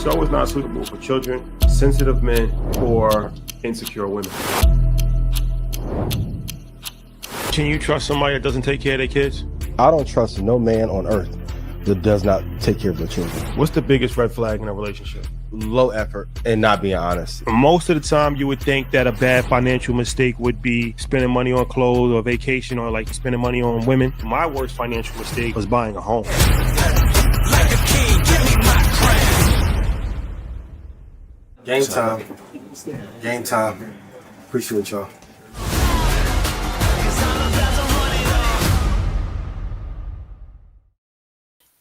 show is not suitable for children, sensitive men, or insecure women. Can you trust somebody that doesn't take care of their kids? I don't trust no man on earth that does not take care of their children. What's the biggest red flag in a relationship? Low effort and not being honest. Most of the time, you would think that a bad financial mistake would be spending money on clothes or vacation or like spending money on women. My worst financial mistake was buying a home. Like a king, give me my crown. Game time. Game time. Appreciate y'all.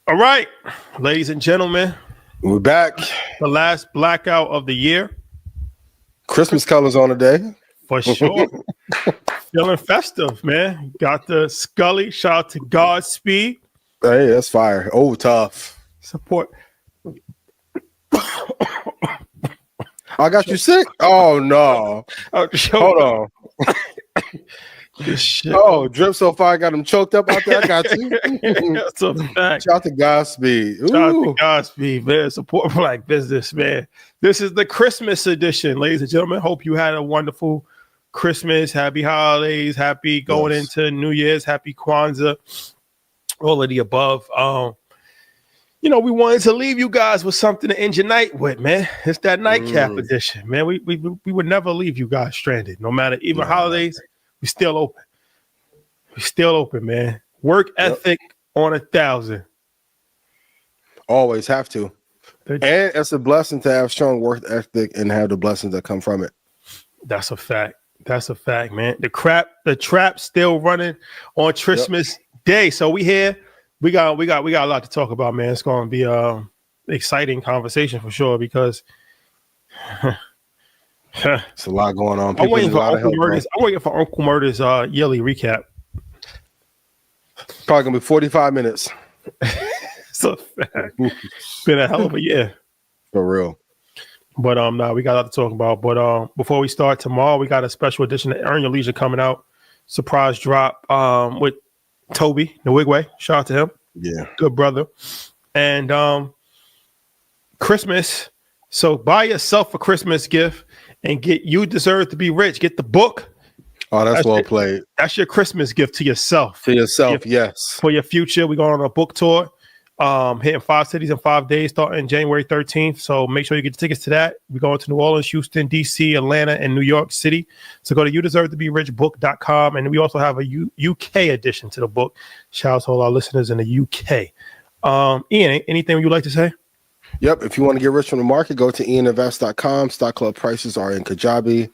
All right, ladies and gentlemen, We're back. the last blackout of the year. Christmas colors on today. For sure. Feeling festive, man. Got the Scully. Shout out to Godspeed. Hey, that's fire. Oh, tough. Support. I got you sick? Oh, no. Hold on. Shit. Oh, drip so far, I got him choked up out there. I got you. That's a fact. Shout out to Godspeed. Shout out to Ooh. Godspeed, man. Support black business, man. This is the Christmas edition, ladies and gentlemen. Hope you had a wonderful Christmas. Happy holidays. Happy going into New Year's. Happy Kwanzaa. All of the above. We wanted to leave you guys with something to end your night with, man. It's that nightcap edition, man. We would never leave you guys stranded, no matter even holidays. We still open. We still open, man. Work ethic on 1,000. Always have to. And it's a blessing to have strong work ethic and have the blessings that come from it. That's a fact. That's a fact, man. The trap still running on Christmas Day. So we here. We got a lot to talk about, man. It's going to be exciting conversation for sure because It's a lot going on. I'm waiting for Uncle Murder's yearly recap. Probably gonna be 45 minutes. It's a fact. Been a hell of a year. For real. But no, we got a lot to talk about. But before we start tomorrow, we got a special edition of Earn Your Leisure coming out. Surprise drop with Toby the Wigway. Shout out to him. Yeah. Good brother. And Christmas. So buy yourself a Christmas gift and get You Deserve to Be Rich. Get the book. Oh, that's well played. That's your Christmas gift to yourself. To yourself, yes. For your future. We're going on a book tour. Hitting 5 cities in 5 days starting January 13th. So make sure you get the tickets to that. We're going to New Orleans, Houston, DC, Atlanta, and New York City. So go to youdeservetoberich.book.com. And we also have a UK edition to the book. Shout out to all our listeners in the UK. Ian, anything you'd like to say? Yep. If you want to get rich from the market, go to ianinvest.com. Stock club prices are in Kajabi.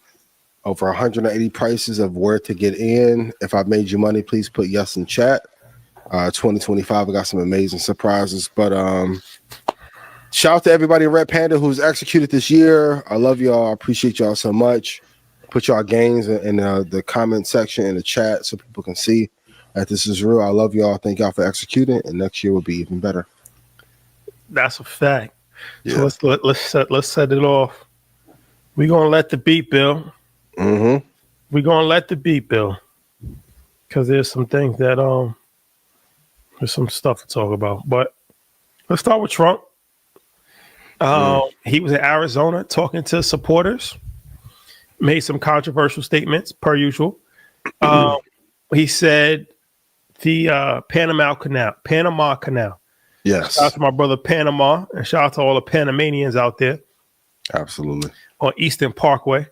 Over 180 prices of where to get in. If I've made you money, please put yes in chat. 2025, I got some amazing surprises. But shout out to everybody in Red Panda who's executed this year. I love y'all. I appreciate y'all so much. Put y'all gains in the comment section in the chat so people can see that this is real. I love y'all. Thank y'all for executing, and next year will be even better. That's a fact. Yeah. So let's set it off. We're gonna let the beat build. Mm-hmm. We're gonna let the beat build because there's some things that there's some stuff to talk about. But let's start with Trump. He was in Arizona talking to supporters. Made some controversial statements per usual. He said the Panama Canal. Yes. Shout out to my brother Panama, and shout out to all the Panamanians out there. Absolutely. On Eastern Parkway.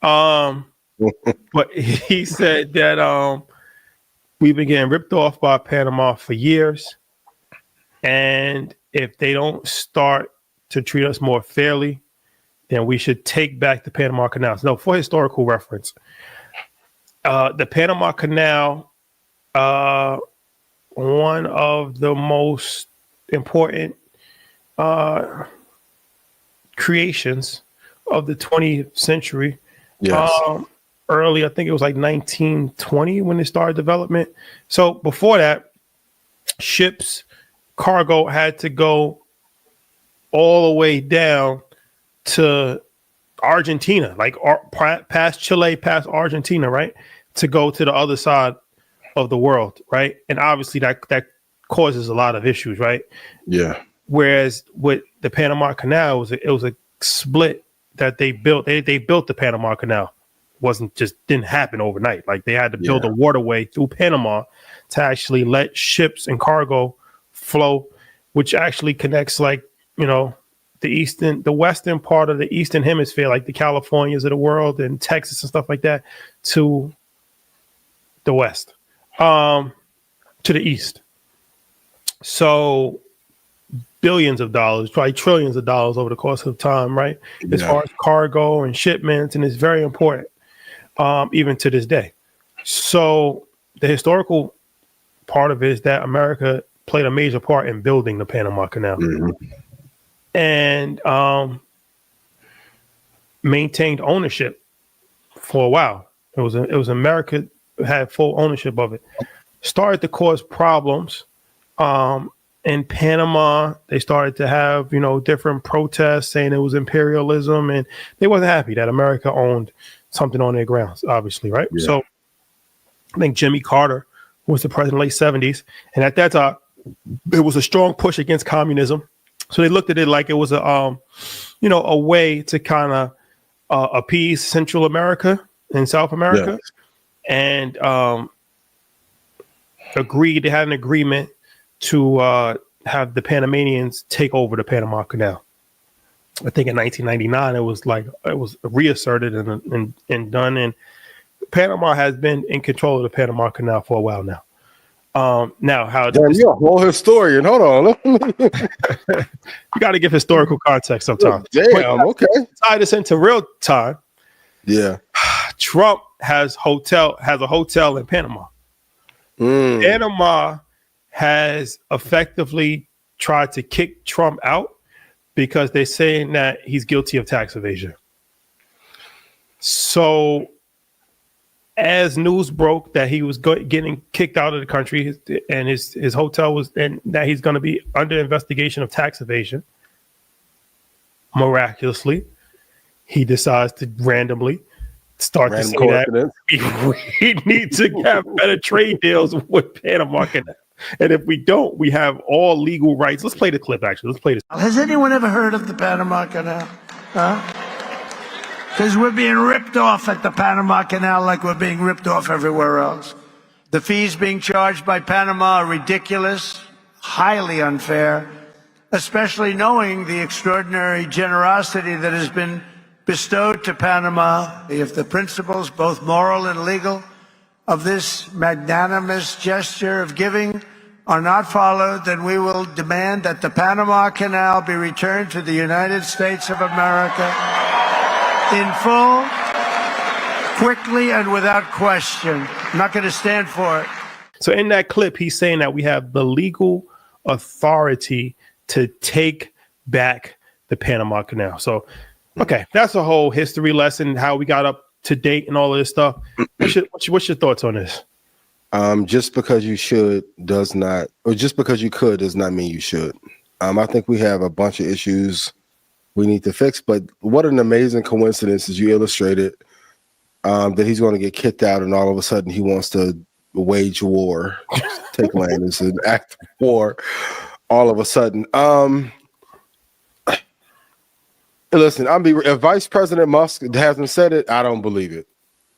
But he said that we've been getting ripped off by Panama for years. And if they don't start to treat us more fairly, then we should take back the Panama Canal. No, for historical reference, the Panama Canal, one of the most important creations of the 20th century. Yes. Early, I think it was like 1920 when they started development. So before that, ships, cargo had to go all the way down to Argentina, like past Chile, past Argentina, right? To go to the other side of the world, right? And obviously that causes a lot of issues, right? Yeah. Whereas with the Panama Canal, it was a split that they built. They built the Panama Canal. Didn't happen overnight. Like they had to build a waterway through Panama to actually let ships and cargo flow, which actually connects, like, the western part of the Eastern Hemisphere, like the Californias of the world and Texas and stuff like that, to the west, to the east. So billions of dollars, probably trillions of dollars over the course of time, right? As far as cargo and shipments, and it's very important, even to this day. So the historical part of it is that America played a major part in building the Panama Canal. And maintained ownership for a while. It was America had full ownership of it. Started to cause problems. In Panama, they started to have, different protests saying it was imperialism, and they wasn't happy that America owned something on their grounds, obviously, right? Yeah. So I think Jimmy Carter was the president in the late 70s, and at that time, it was a strong push against communism. So they looked at it like it was a way to kind of appease Central America and South America, and they had an agreement to have the Panamanians take over the Panama Canal. I think in 1999 it was reasserted and done. And Panama has been in control of the Panama Canal for a while now. You're a whole historian. Hold on. You got to give historical context sometimes. Okay. Tie this into real time. Yeah. Trump has a hotel in Panama. Panama has effectively tried to kick Trump out because they're saying that he's guilty of tax evasion. So as news broke that he was getting kicked out of the country and his hotel was, and that he's going to be under investigation of tax evasion, miraculously, he decides to randomly start to say that we need to have better trade deals with Panama Canal. And if we don't, we have all legal rights. Let's play the clip, actually. Let's play this. Has anyone ever heard of the Panama Canal? Huh? Because we're being ripped off at the Panama Canal like we're being ripped off everywhere else. The fees being charged by Panama are ridiculous, highly unfair, especially knowing the extraordinary generosity that has been bestowed to Panama. If the principles, both moral and legal, of this magnanimous gesture of giving are not followed, then we will demand that the Panama Canal be returned to the United States of America in full, quickly, and without question. I'm not going to stand for it. So in that clip, he's saying that we have the legal authority to take back the Panama Canal. So, okay, that's a whole history lesson, how we got up to date and all of this stuff. What's your thoughts on this? Just because you should does not, or just because you could does not mean you should. I think we have a bunch of issues we need to fix, but what an amazing coincidence, as you illustrated, that he's going to get kicked out and all of a sudden he wants to wage war, take land. It's an act of war all of a sudden. Listen, if Vice President Musk hasn't said it, I don't believe it.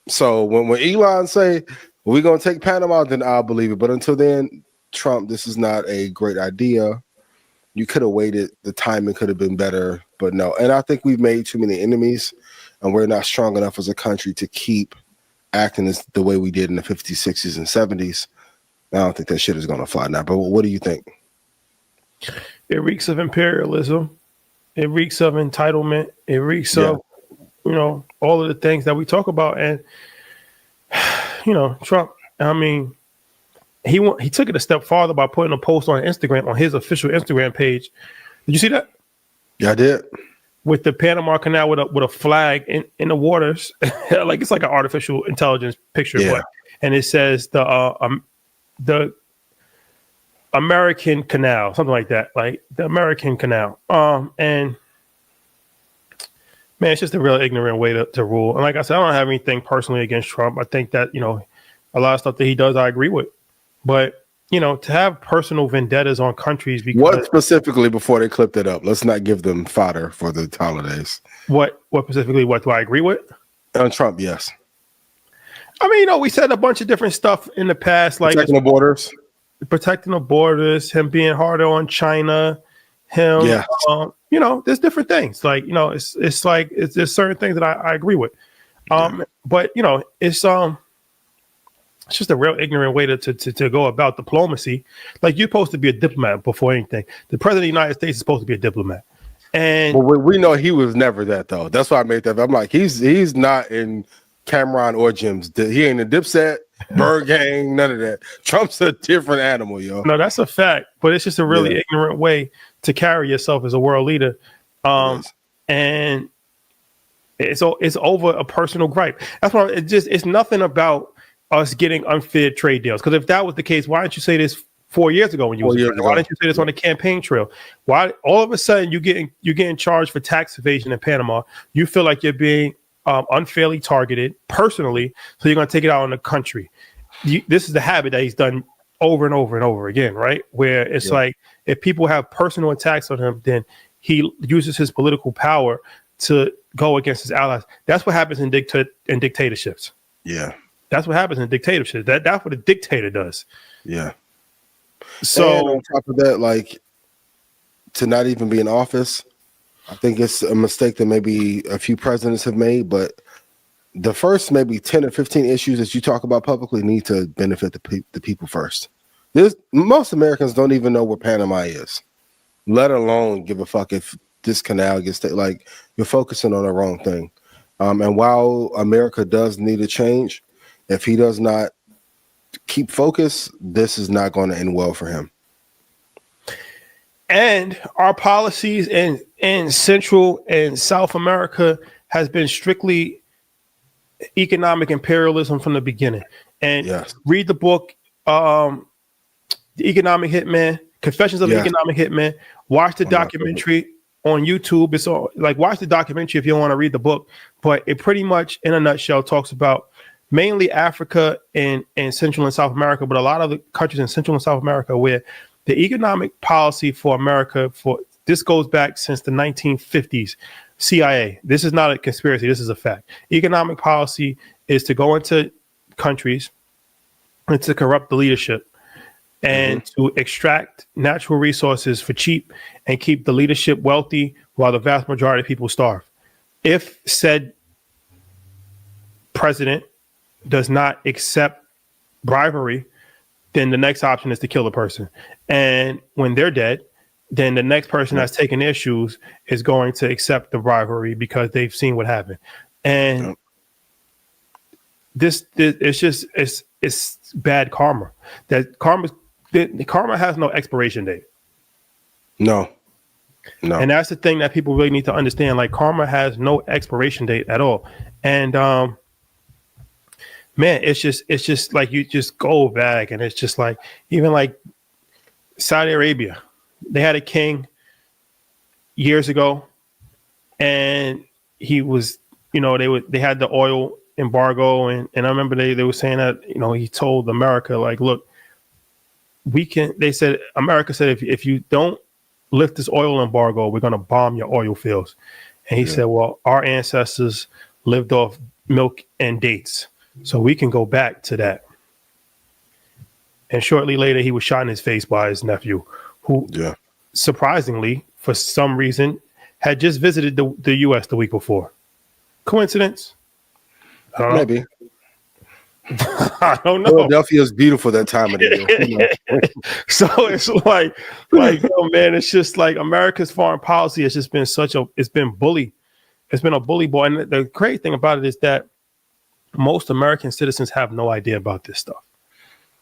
So when Elon say we're going to take Panama, then I'll believe it. But until then, Trump, this is not a great idea. You could have waited. The timing could have been better, but no. And I think we've made too many enemies, and we're not strong enough as a country to keep acting the way we did in the 50s, 60s, and 70s. I don't think that shit is going to fly now. But what do you think? It reeks of imperialism. It reeks of entitlement. It reeks of, all of the things that we talk about. And, Trump, I mean, he took it a step farther by putting a post on Instagram, on his official Instagram page. Did you see that? Yeah, I did. With the Panama Canal with a flag in the waters, like it's like an artificial intelligence picture. Yeah. And it says the American Canal, something like that, like the American Canal. And man, it's just a real ignorant way to rule. And like I said, I don't have anything personally against Trump. I think that, a lot of stuff that he does, I agree with. But to have personal vendettas on countries because What specifically before they clipped it up? Let's not give them fodder for the holidays. what specifically, what do I agree with? On Trump, yes. I mean, we said a bunch of different stuff in the past, like Protecting the borders. protecting the borders, him being harder on China, him, Yeah. There's different things. Like, it's like there's certain things that I agree with. But it's just a real ignorant way to go about diplomacy. Like, you're supposed to be a diplomat before anything. The president of the United States is supposed to be a diplomat. And well, we know he was never that, though. That's why I made that. I'm like, he's not in Cameron or Jim's. He ain't a Dipset, Bird Gang, none of that. Trump's a different animal, yo. no, that's a fact. But it's just a really ignorant way to carry yourself as a world leader. And it's over a personal gripe. That's why it's nothing about us getting unfair trade deals. Because if that was the case, why didn't you say this 4 years ago when you was president? Why didn't you say this on the campaign trail? Why all of a sudden you're getting charged for tax evasion in Panama? You feel like you're being unfairly targeted personally, so you're going to take it out on the country. This is the habit that he's done over and over and over again, right? Where it's like, if people have personal attacks on him, then he uses his political power to go against his allies. That's what happens in dictatorships. Yeah. That's what happens in dictatorships. That's what a dictator does. Yeah. So and on top of that, like, to not even be in office, I think it's a mistake that maybe a few presidents have made, but the first maybe 10 or 15 issues that you talk about publicly need to benefit the people first. Most Americans don't even know where Panama is, let alone give a fuck if this canal gets like, you're focusing on the wrong thing. And while America does need a change, if he does not keep focus, this is not going to end well for him. And our policies in Central and South America has been strictly economic imperialism from the beginning. And read the book, The Economic Hitman, Confessions of the Economic Hitman. Watch the documentary on YouTube. It's all like, watch the documentary if you don't want to read the book. But it pretty much, in a nutshell, talks about mainly Africa and Central and South America, but a lot of the countries in Central and South America where the economic policy for America, this goes back since the 1950s. CIA. This is not a conspiracy. This is a fact. Economic policy is to go into countries and to corrupt the leadership and to extract natural resources for cheap and keep the leadership wealthy while the vast majority of people starve. If said president does not accept bribery, then the next option is to kill the person. And when they're dead, then the next person that's taking their shoes is going to accept the bribery because they've seen what happened. And this it's bad karma. That karma has no expiration date. No. And that's the thing that people really need to understand. Like, karma has no expiration date at all. And man, it's just like, you just go back, and it's just like, even like Saudi Arabia, they had a king years ago, and he was, they had the oil embargo, and I remember they were saying that, he told America, like, look, America said, if you don't lift this oil embargo, we're going to bomb your oil fields. And he said, well, our ancestors lived off milk and dates, so we can go back to that. And shortly later, he was shot in his face by his nephew, who surprisingly, for some reason, had just visited the U.S. the week before. Coincidence? I don't know. Maybe. I don't know. Philadelphia is beautiful that time of the year. So it's like, man, it's just like America's foreign policy has just been it's been a bully boy. And the great thing about it is that most American citizens have no idea about this stuff.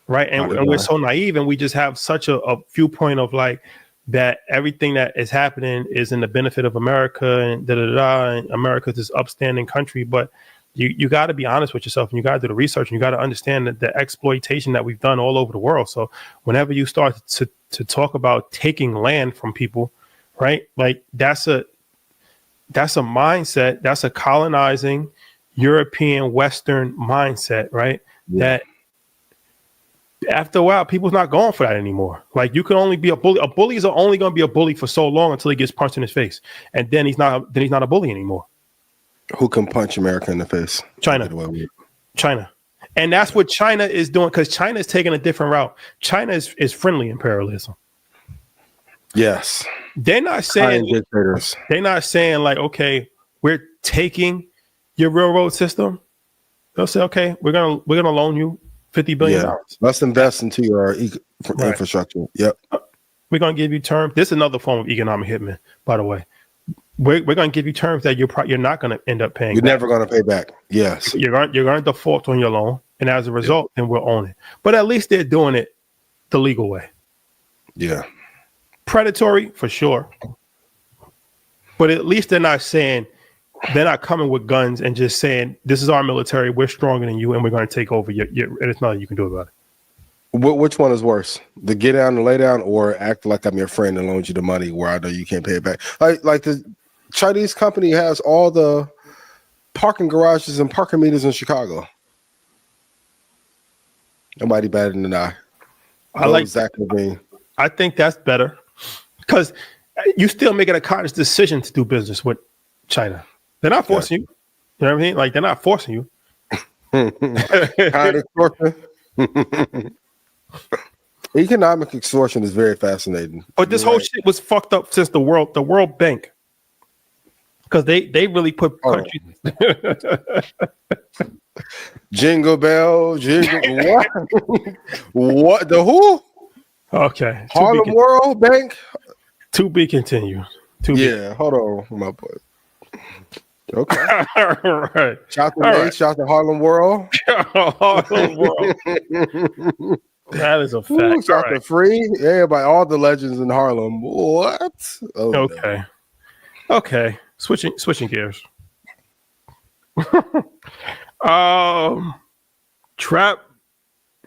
Right. And we're so naive, and we just have such a viewpoint of like that everything that is happening is in the benefit of America and and America's this upstanding country. But you got to be honest with yourself, and you got to do the research, and you got to understand that the exploitation that we've done all over the world. So whenever you start to talk about taking land from people, right, like that's a mindset, that's a colonizing European Western mindset, right? Yeah. That After a while, people's not going for that anymore. Like you can only be a bully. A bully is only going to be a bully for so long until he gets punched in his face, and then he's not. Then he's not a bully anymore. Who can punch America in the face? China. China. And that's what China is doing, because China is taking a different route. China is friendly imperialism. Yes. They're not saying like, okay, we're taking your railroad system. They'll say, okay, we're gonna loan you $50 billion. Let's invest into your infrastructure. Yep. We're gonna give you terms. This is another form of economic hitman, by the way. We're going to give you terms that you're not going to end up paying. You're never going to pay back. Yes, you're going to default on your loan, and as a result, then we'll own it. But at least they're doing it the legal way. Yeah, predatory for sure, but at least they're not coming with guns and just saying this is our military, we're stronger than you, and we're going to take over your and it's nothing you can do about it. Which one is worse? The get down and lay down, or act like I'm your friend and loan you the money where I know you can't pay it back? Like the Chinese company has all the parking garages and parking meters in Chicago. Nobody better than I. I think that's better, because you still making a conscious decision to do business with China. They're not forcing you. You know what I mean? Like, they're not forcing you. Kind of extortion. Economic extortion is very fascinating. But this whole shit was fucked up since the World Bank. Because they really put countries. Jingle bell, jingle. What? The who? Okay. Harlem World Bank? To be continued. Hold on, my boy. Okay. All right. Shout to Harlem World. Harlem World. That is a fact. Ooh, shout to Free. Everybody, all the legends in Harlem. What? Oh, okay. No. Okay. Switching gears. Trap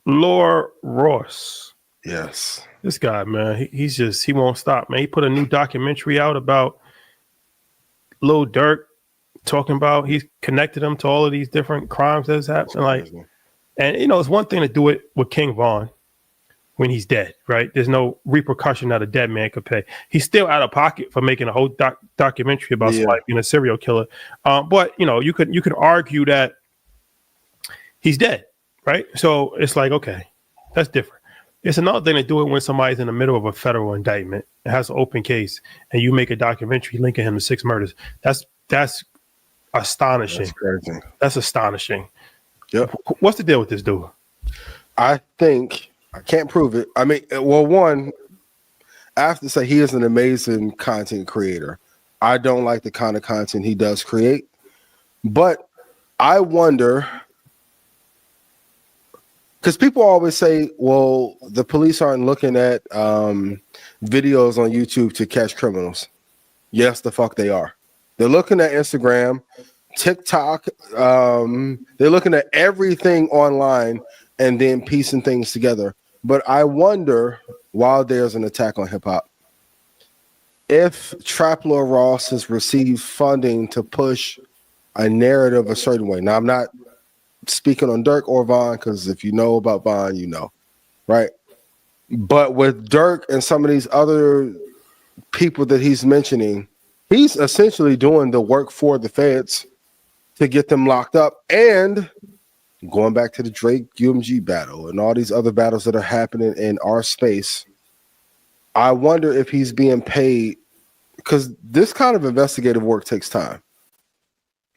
Lore Ross. Yes. This guy, man, he won't stop, man. He put a new documentary out about Lil Durk, talking about he's connected him to all of these different crimes that's happened. Like, and it's one thing to do it with King Von when he's dead, right? There's no repercussion that a dead man could pay. He's still out of pocket for making a whole documentary about somebody being a serial killer. But you could argue that he's dead, right? So it's like, okay, that's different. It's another thing to do it when somebody's in the middle of a federal indictment, it has an open case, and you make a documentary linking him to 6 murders. That's astonishing. That's crazy. That's astonishing. Yep. What's the deal with this dude? I think I can't prove it. I mean, well, one, I have to say he is an amazing content creator. I don't like the kind of content he does create, but I wonder, because people always say, well, the police aren't looking at videos on YouTube to catch criminals. Yes, the fuck they are. They're looking at Instagram, TikTok. They're looking at everything online and then piecing things together. But I wonder, while there's an attack on hip hop, if Trap Lore Ross has received funding to push a narrative a certain way. Now, I'm not speaking on Durk or Von, because if you know about Von, you know, right? But with Durk and some of these other people that he's mentioning, he's essentially doing the work for the feds to get them locked up. And going back to the Drake UMG battle and all these other battles that are happening in our space, I wonder if he's being paid, because this kind of investigative work takes time.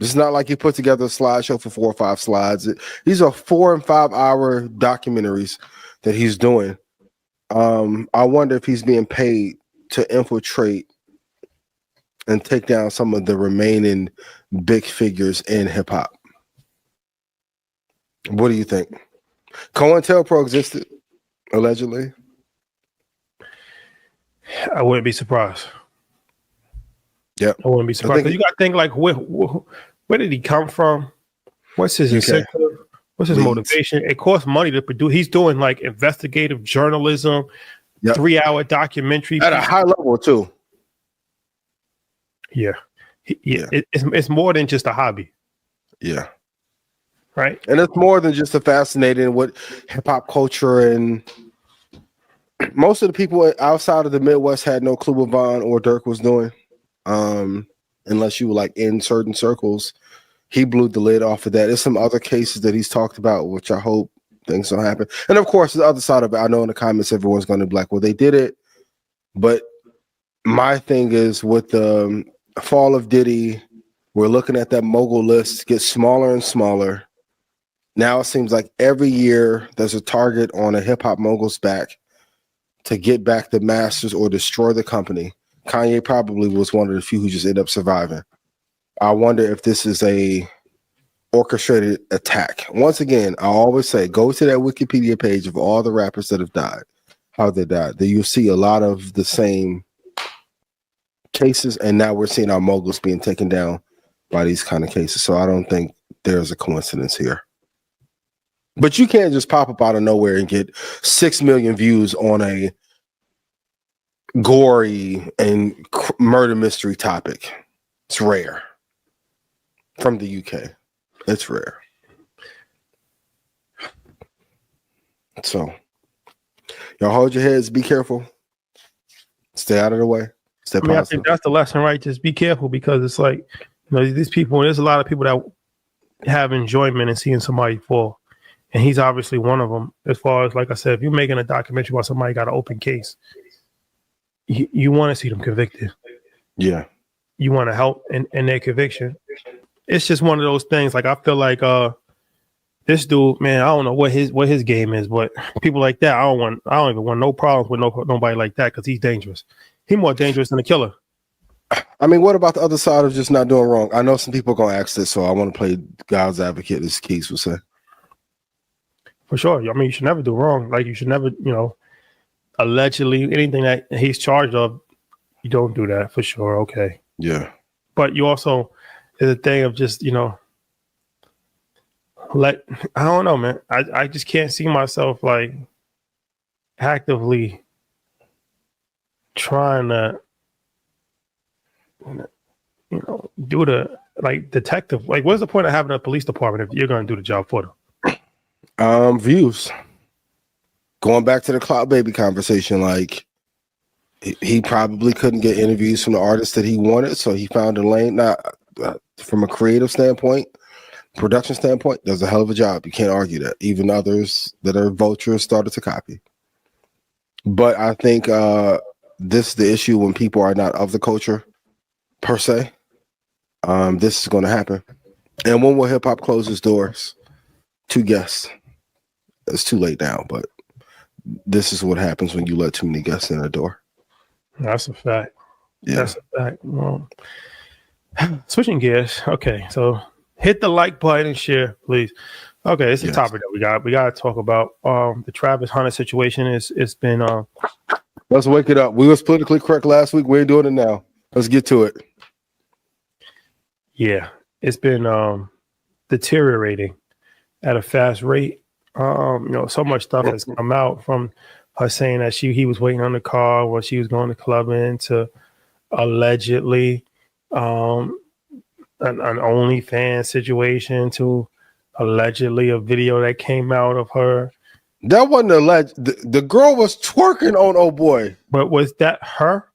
It's not like you put together a slideshow for 4 or 5 slides. These are 4 and 5 hour documentaries that he's doing. I wonder if he's being paid to infiltrate and take down some of the remaining big figures in hip hop. What do you think? COINTELPRO existed, allegedly. I wouldn't be surprised. Yeah, I wouldn't be surprised. You got to think, like, where did he come from? What's his incentive? What's his motivation? It costs money to produce. He's doing like investigative journalism, 3-hour documentary at a high level too. Yeah. It's more than just a hobby. Yeah. right? And it's more than just a fascinating what hip hop culture, and most of the people outside of the Midwest had no clue what Von or Dirk was doing. Unless you were like in certain circles. He blew the lid off of that. There's some other cases that he's talked about, which I hope things don't happen. And of course, the other side of it, I know in the comments everyone's going to be like, well, they did it. But my thing is with the fall of Diddy, we're looking at that mogul list get smaller and smaller. Now it seems like every year there's a target on a hip hop mogul's back to get back the masters or destroy the company. Kanye probably was one of the few who just ended up surviving. I wonder if this is a orchestrated attack. Once again, I always say, go to that Wikipedia page of all the rappers that have died, how they died. Then you'll see a lot of the same cases, and now we're seeing our moguls being taken down by these kind of cases. So I don't think there's a coincidence here. But you can't just pop up out of nowhere and get 6 million views on a gory and murder mystery topic. It's rare. From the UK. It's rare. So, y'all hold your heads, be careful. Stay out of the way. Stay positive. I think that's the lesson, right? Just be careful, because it's like, these people, there's a lot of people that have enjoyment in seeing somebody fall. And he's obviously one of them. As far as, like I said, if you're making a documentary about somebody got an open case, you want to see them convicted. Yeah. You want to help in their conviction. It's just one of those things. Like, I feel like this dude, man, I don't know what his game is, but people like that, I don't even want no problems with nobody like that, because he's dangerous. He's more dangerous than a killer. I mean, what about the other side of just not doing wrong? I know some people are gonna ask this, so I want to play God's advocate, as Keith would say. For sure. I mean, you should never do wrong. Like, you should never, allegedly anything that he's charged of, you don't do that, for sure. Okay. Yeah. But you also, is a thing of just, I don't know, man. I just can't see myself like actively trying to, do the like detective. Like, what's the point of having a police department if you're going to do the job for them? Views. Going back to the Cloud Baby conversation, like he probably couldn't get interviews from the artists that he wanted, so he found a lane. Now, from a creative standpoint, production standpoint, does a hell of a job. You can't argue that. Even others that are vultures started to copy. But I think this is the issue when people are not of the culture per se. This is going to happen. And when will hip hop close its doors? 2 guests. It's too late now, but this is what happens when you let too many guests in the door. That's a fact. Yeah. That's a fact. Well, switching gears. Okay, so hit the like button and share, please. Okay, it's a topic that we got to talk about. The Travis Hunter situation it's been Let's wake it up. We was politically correct last week. We're doing it now. Let's get to it. Yeah, it's been deteriorating at a fast rate. So much stuff has come out from her saying that he was waiting on the car while she was going to clubbing, to allegedly an OnlyFans situation, to allegedly a video that came out of her. That wasn't alleged. The girl was twerking on old boy. But was that her?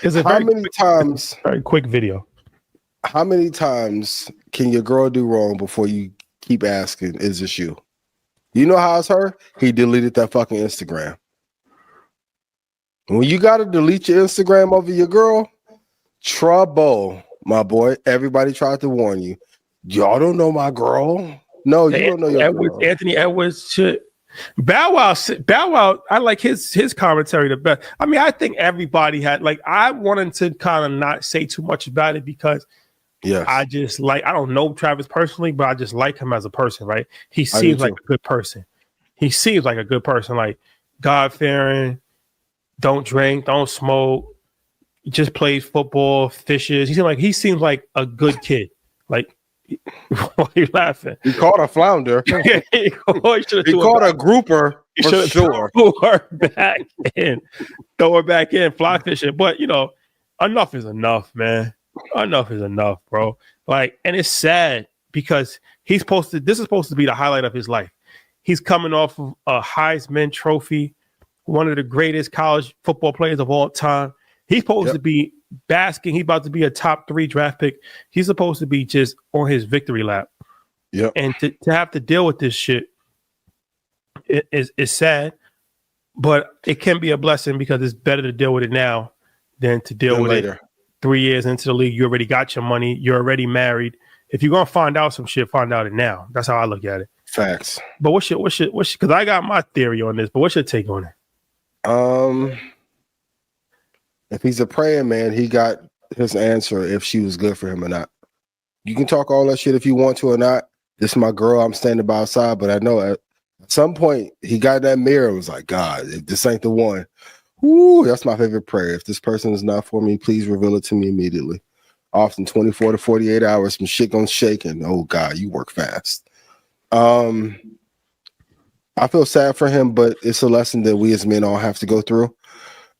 Is it how many times? Very quick video. How many times can your girl do wrong before you keep asking, is this you? You know how it's her? He deleted that fucking Instagram. When you got to delete your Instagram over your girl, trouble, my boy. Everybody tried to warn you. Y'all don't know my girl. No, you don't know your girl. Anthony Edwards should. Bow Wow. I like his commentary the best. I mean, I think everybody had, like, I wanted to kind of not say too much about it because I just like, I don't know Travis personally, but I just like him as a person, right? He seems like a good person. Like God-fearing, don't drink, don't smoke, just plays football, fishes. He seems like a good kid. Like, why are you laughing? He caught a flounder. he caught a grouper for sure. Throw her back in, fly fishing. But enough is enough, man. Enough is enough, bro. Like, and it's sad because this is supposed to be the highlight of his life. He's coming off of a Heisman Trophy, one of the greatest college football players of all time. He's supposed to be basking. He's about to be a top 3 draft pick. He's supposed to be just on his victory lap. Yep. And to have to deal with this shit is sad, but it can be a blessing because it's better to deal with it now than to deal with later. it 3 years into the league. You already got your money. You're already married. If you're gonna find out some shit, find out it now. That's how I look at it. Facts. But what's your because I got my theory on this, but what's your take on it? If he's a praying man, he got his answer if she was good for him or not. You can talk all that shit if you want to or not. This is my girl. I'm standing by her side, but I know at some point he got in that mirror and was like, God, if this ain't the one, whoo, that's my favorite prayer. If this person is not for me, please reveal it to me immediately. Often 24 to 48 hours, some shit gonna shake, and oh God, you work fast. I feel sad for him, but it's a lesson that we as men all have to go through.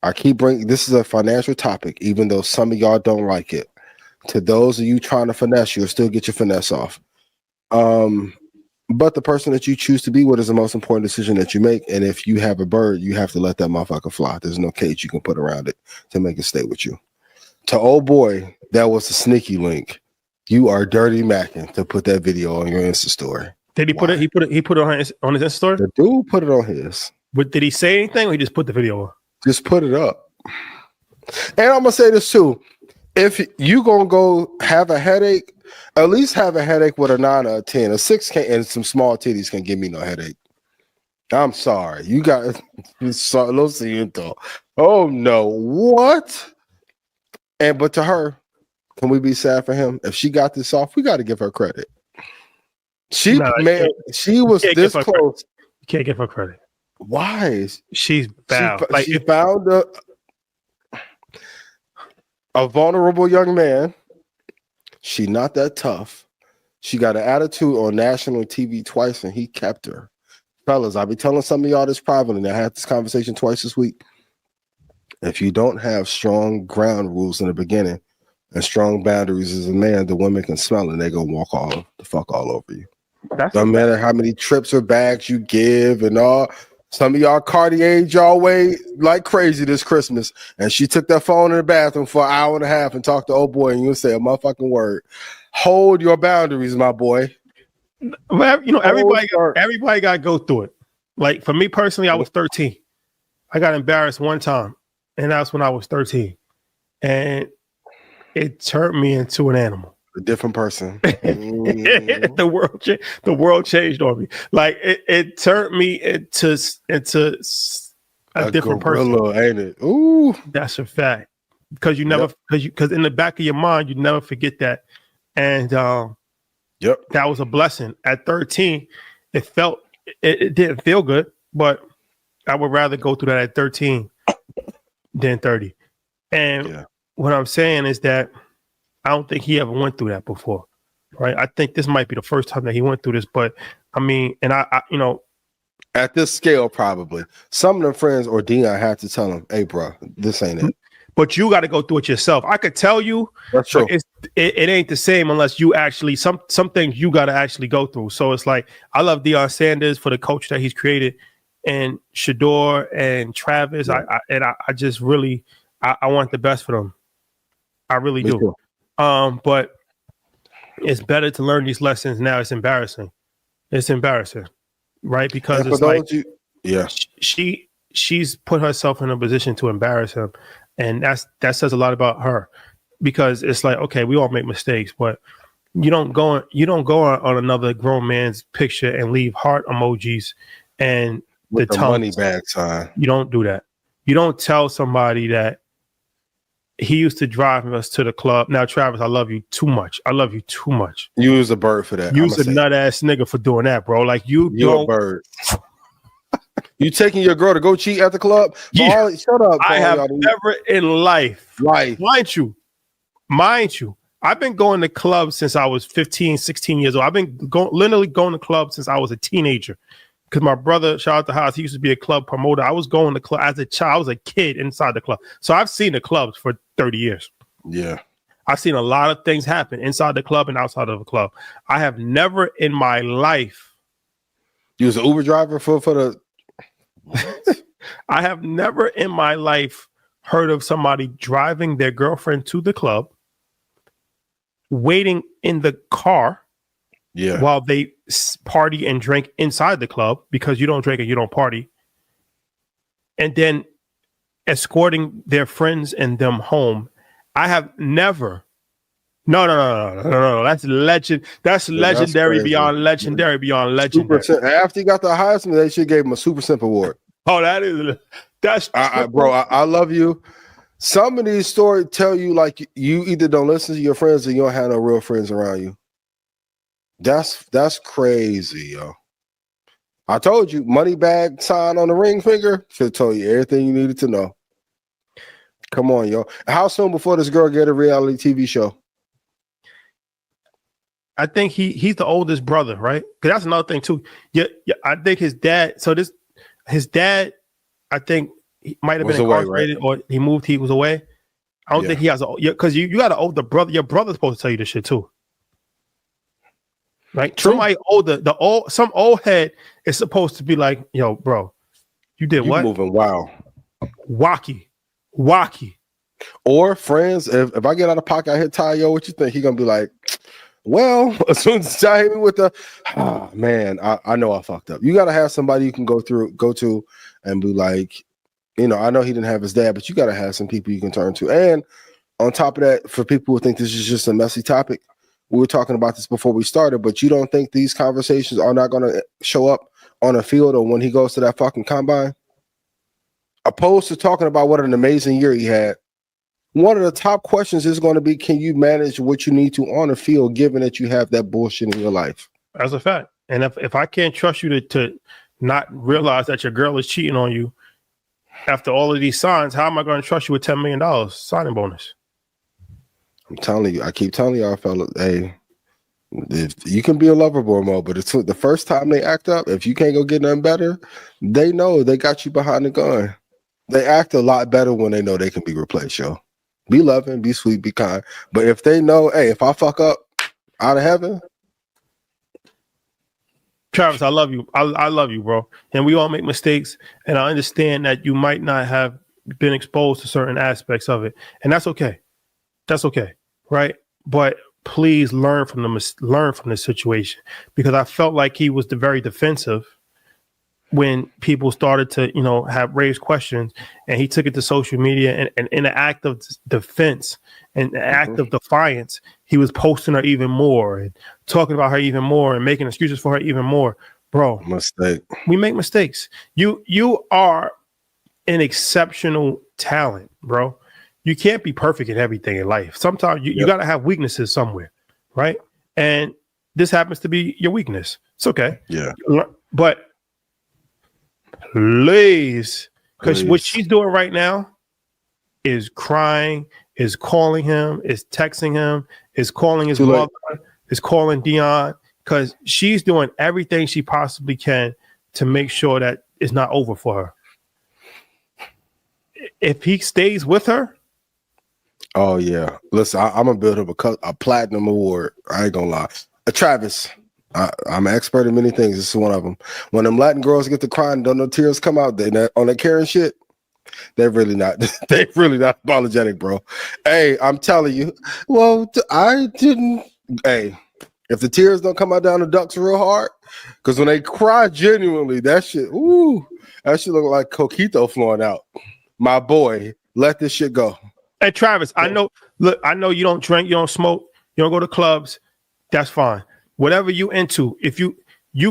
I keep bringing this is a financial topic, even though some of y'all don't like it. To those of you trying to finesse, you'll still get your finesse off. But the person that you choose to be with is the most important decision that you make. And if you have a bird, you have to let that motherfucker fly. There's no cage you can put around it to make it stay with you. To old boy, that was the sneaky link. You are dirty macking to put that video on your Insta story. Did he put it? He put it on his Insta story. The dude put it on his. But did he say anything, or he just put the video on? Just put it up. And I'm gonna say this too: if you gonna go have a headache, at least have a headache with a 9 or a 10. A 6 can't, and some small titties can give me no headache. I'm sorry, you got oh no, what? And but to her, can we be sad for him? If she got this off, we got to give her credit. She was this close. You can't give her credit. Why? She's bound. She found a vulnerable young man. She not that tough. She got an attitude on national TV twice, and he kept her. Fellas, I'll be telling some of y'all this privately, and I had this conversation twice this week. If you don't have strong ground rules in the beginning and strong boundaries as a man, the women can smell it and they're going to walk all the fuck all over you. No matter how many trips or bags you give and all. Some of y'all Cartier'd y'all way like crazy this Christmas. And she took that phone in the bathroom for an hour and a half and talked to old boy, and you say a motherfucking word. Hold your boundaries, my boy. Well, you know, everybody got to go through it. Like for me personally, I was 13. I got embarrassed one time. And that's when I was 13. And it turned me into an animal. A different person. The world changed on me. Like it turned me into a different gorilla, person. Ain't it? Ooh. That's a fact. Because you never because in the back of your mind, you never forget that. And that was a blessing. At 13, it didn't feel good, but I would rather go through that at 13 than 30. And what I'm saying is that I don't think he ever went through that before, right? I think this might be the first time that he went through this, but I mean, and I you know, at this scale, probably some of them friends or Dion had to tell him, "Hey, bro, this ain't it." But you got to go through it yourself. I could tell you, that's true. It ain't the same unless you actually some things you got to actually go through. So it's like I love Deion Sanders for the coach that he's created, and Shador and Travis. I just really I want the best for them. I really do. Too. But it's better to learn these lessons now. It's embarrassing. It's embarrassing, right? Because it's like she's put herself in a position to embarrass him, and that says a lot about her. Because it's like, okay, we all make mistakes, but you don't go on another grown man's picture and leave heart emojis and with the money bag sign. You don't do that. You don't tell somebody that he used to drive us to the club. Now, Travis, I love you too much. I love you too much. You was a bird for that. You was a nut ass nigga for doing that, bro. Like you a bird. You taking your girl to go cheat at the club? Yeah. Shut up. I have never in life. Mind you, I've been going to clubs since I was 15, 16 years old. I've been literally going to clubs since I was a teenager. Because my brother, shout out to Haas, he used to be a club promoter. I was going to club as a child. I was a kid inside the club. So I've seen the clubs for 30 years. Yeah. I've seen a lot of things happen inside the club and outside of the club. I have never in my life. You was an Uber driver for the. I have never in my life heard of somebody driving their girlfriend to the club, waiting in the car while they party and drink inside the club, because you don't drink and you don't party, and then escorting their friends and them home. I have never. No. That's legend. That's legendary beyond legendary beyond legendary. After he got the Heisman, they should give him a Super Simp award. Oh, that's bro. I love you. Some of these stories tell you like you either don't listen to your friends or you don't have no real friends around you. That's crazy, yo. I told you, money bag sign on the ring finger should have told you everything you needed to know. Come on, yo. How soon before this girl get a reality TV show? I think he's the oldest brother, right? Because that's another thing too. Yeah, I think his dad. So his dad, I think he might have been incarcerated, right? Or he moved. He was away. I don't think he has because you got an older brother. Your brother's supposed to tell you this shit too, right? True. Somebody older, some old head is supposed to be like, yo, bro, you did what? Moving wild, wacky. Or friends. If I get out of pocket, I hit Ty, yo, what you think? He gonna be like, well, as soon as Ty hit me with the, man, I know I fucked up. You gotta have somebody you can go to and be like, you know, I know he didn't have his dad, but you gotta have some people you can turn to. And on top of that, for people who think this is just a messy topic, we were talking about this before we started, but you don't think these conversations are not gonna show up on a field or when he goes to that fucking combine? Opposed to talking about what an amazing year he had, one of the top questions is going to be, can you manage what you need to on the field, given that you have that bullshit in your life? That's a fact. And if I can't trust you to not realize that your girl is cheating on you after all of these signs, how am I going to trust you with $10 million signing bonus? I'm telling you, I keep telling y'all, fellas, hey, if you can be a lover boy mode, but it's the first time they act up, if you can't go get nothing better, they know they got you behind the gun. They act a lot better when they know they can be replaced, yo. Be loving, be sweet, be kind. But if they know, hey, if I fuck up out of heaven. Travis, I love you. I love you, bro. And we all make mistakes. And I understand that you might not have been exposed to certain aspects of it. And that's okay. That's okay. Right. But please learn from the situation, because I felt like he was very defensive when people started to, you know, have raised questions, and he took it to social media and in an act of defense and an act of defiance, he was posting her even more and talking about her even more and making excuses for her even more. Bro, mistake. We make mistakes. You are an exceptional talent, bro. You can't be perfect in everything in life. Sometimes you got to have weaknesses somewhere, right? And this happens to be your weakness. It's okay. Yeah. But please, because what she's doing right now is crying, is calling him, is texting him, is calling his mother, is calling Dion, because she's doing everything she possibly can to make sure that it's not over for her. If he stays with her. Oh, yeah. Listen, I'm going to build up a platinum award. I ain't going to lie. Travis. I'm an expert in many things. This is one of them. When them Latin girls get to crying, don't no tears come out. They not, on that Karen shit. They're really not. They're really not apologetic, bro. Hey, I'm telling you. Well, I didn't. Hey, if the tears don't come out down the ducts real hard, because when they cry genuinely, that shit. Ooh, that shit look like coquito flowing out. My boy, let this shit go. Hey, Travis, I know. Look, I know you don't drink, you don't smoke, you don't go to clubs. That's fine. Whatever you into, if you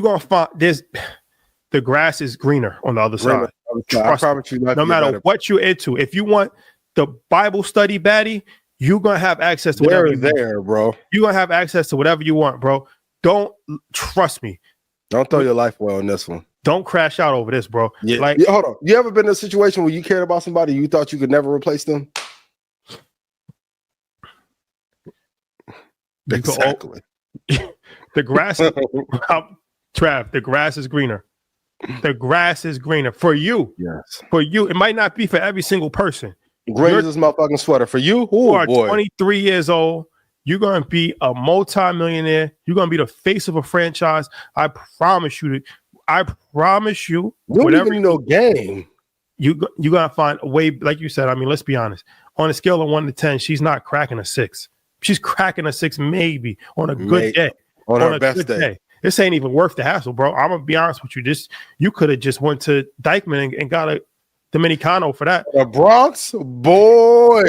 gonna find the grass is greener on the other side. I promise you, no matter what you're into, if you want the Bible study baddie, you're gonna have access to whatever bro. You're gonna have access to whatever you want, bro. Don't trust me. Don't throw your life away on this one. Don't crash out over this, bro. Yeah. Like, hold on. You ever been in a situation where you cared about somebody you thought you could never replace them? Exactly. The grass is Trav, the grass is greener. The grass is greener for you. Yes. For you. It might not be for every single person, Great as this motherfucking sweater for you. You Oh are boy. 23 years old. You're going to be a multi-millionaire. You're going to be the face of a franchise. I promise you. I promise you. You don't Whatever even know game. you're going to find a way, like you said. I mean, let's be honest. On a scale of 1 to 10, she's not cracking a 6. She's cracking a 6 maybe on a good day. On her best day. This ain't even worth the hassle, bro. I'm gonna be honest with you. You could have just went to Dykeman and got a Dominicano for that. The Bronx, boy.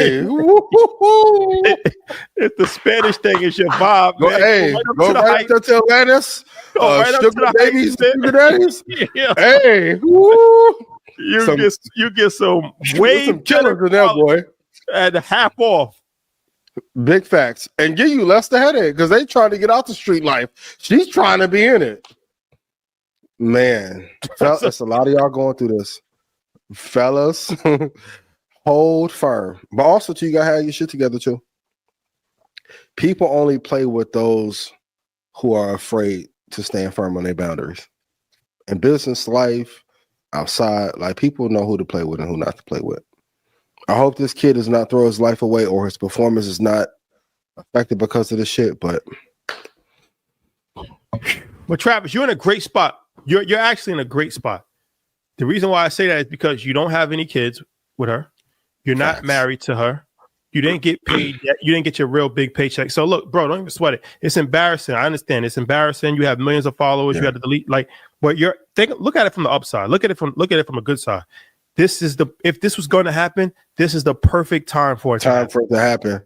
If the Spanish thing is your vibe, Go, man, hey, go right up to Atlantis. Right up to Sugar the babies, heights, sugar daddies. Yeah. Hey, woo. You get some way some killers in that boy. At half off. Big facts. And give you less the headache because they trying to get out the street life. She's trying to be in it. Man, it's a lot of y'all going through this. Fellas, hold firm. But also, too, you got to have your shit together, too. People only play with those who are afraid to stand firm on their boundaries. In business, life, outside, like people know who to play with and who not to play with. I hope this kid does not throw his life away or his performance is not affected because of this shit. But Travis, you're in a great spot. You're actually in a great spot. The reason why I say that is because you don't have any kids with her. You're not married to her. You didn't get paid yet. You didn't get your real big paycheck. So look, bro, don't even sweat it. It's embarrassing. I understand. It's embarrassing. You have millions of followers. You had to delete. But look at it from the upside. Look at it from a good side. If this was going to happen, this is the perfect time for it to happen.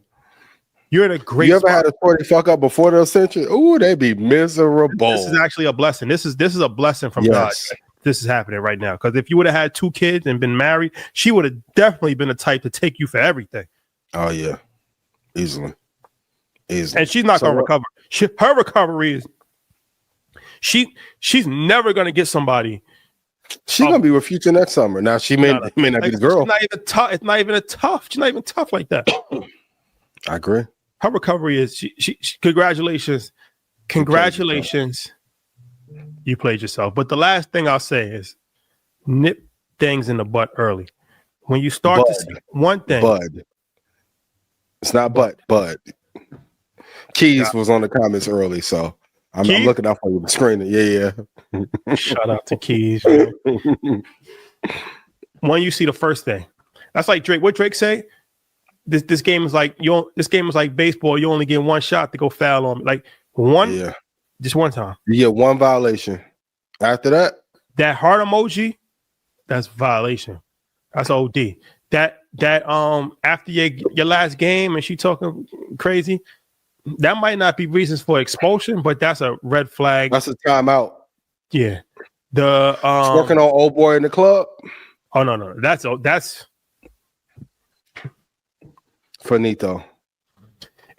You're in a great spot. You ever had a shorty fuck up before the ascension? Ooh, they'd be miserable. This is actually a blessing. This is a blessing from God. This is happening right now. Because if you would have had 2 kids and been married, she would have definitely been the type to take you for everything. Oh yeah, easily. And she's not going to recover. Her recovery is she's never going to get somebody. She's gonna be with Future next summer. Now she may not be the girl. It's not even tough. She's not even tough like that. I agree. Her recovery is she congratulations. You played yourself. But the last thing I'll say is nip things in the butt early. When you start to see one thing. Bud. It's not bud. Keys was on the comments early, so I'm looking out for you. Screening. Yeah. Shout out to Keys. When you see the first thing. That's like Drake. What Drake say? This game is like baseball. You only get one shot to go foul on me. Like one, just one time. You get one violation. After that heart emoji, that's violation. That's OD. That after your last game and she talking crazy, that might not be reasons for expulsion, but that's a red flag. That's a timeout. Yeah. The working on old boy in the club. Oh no. That's finito.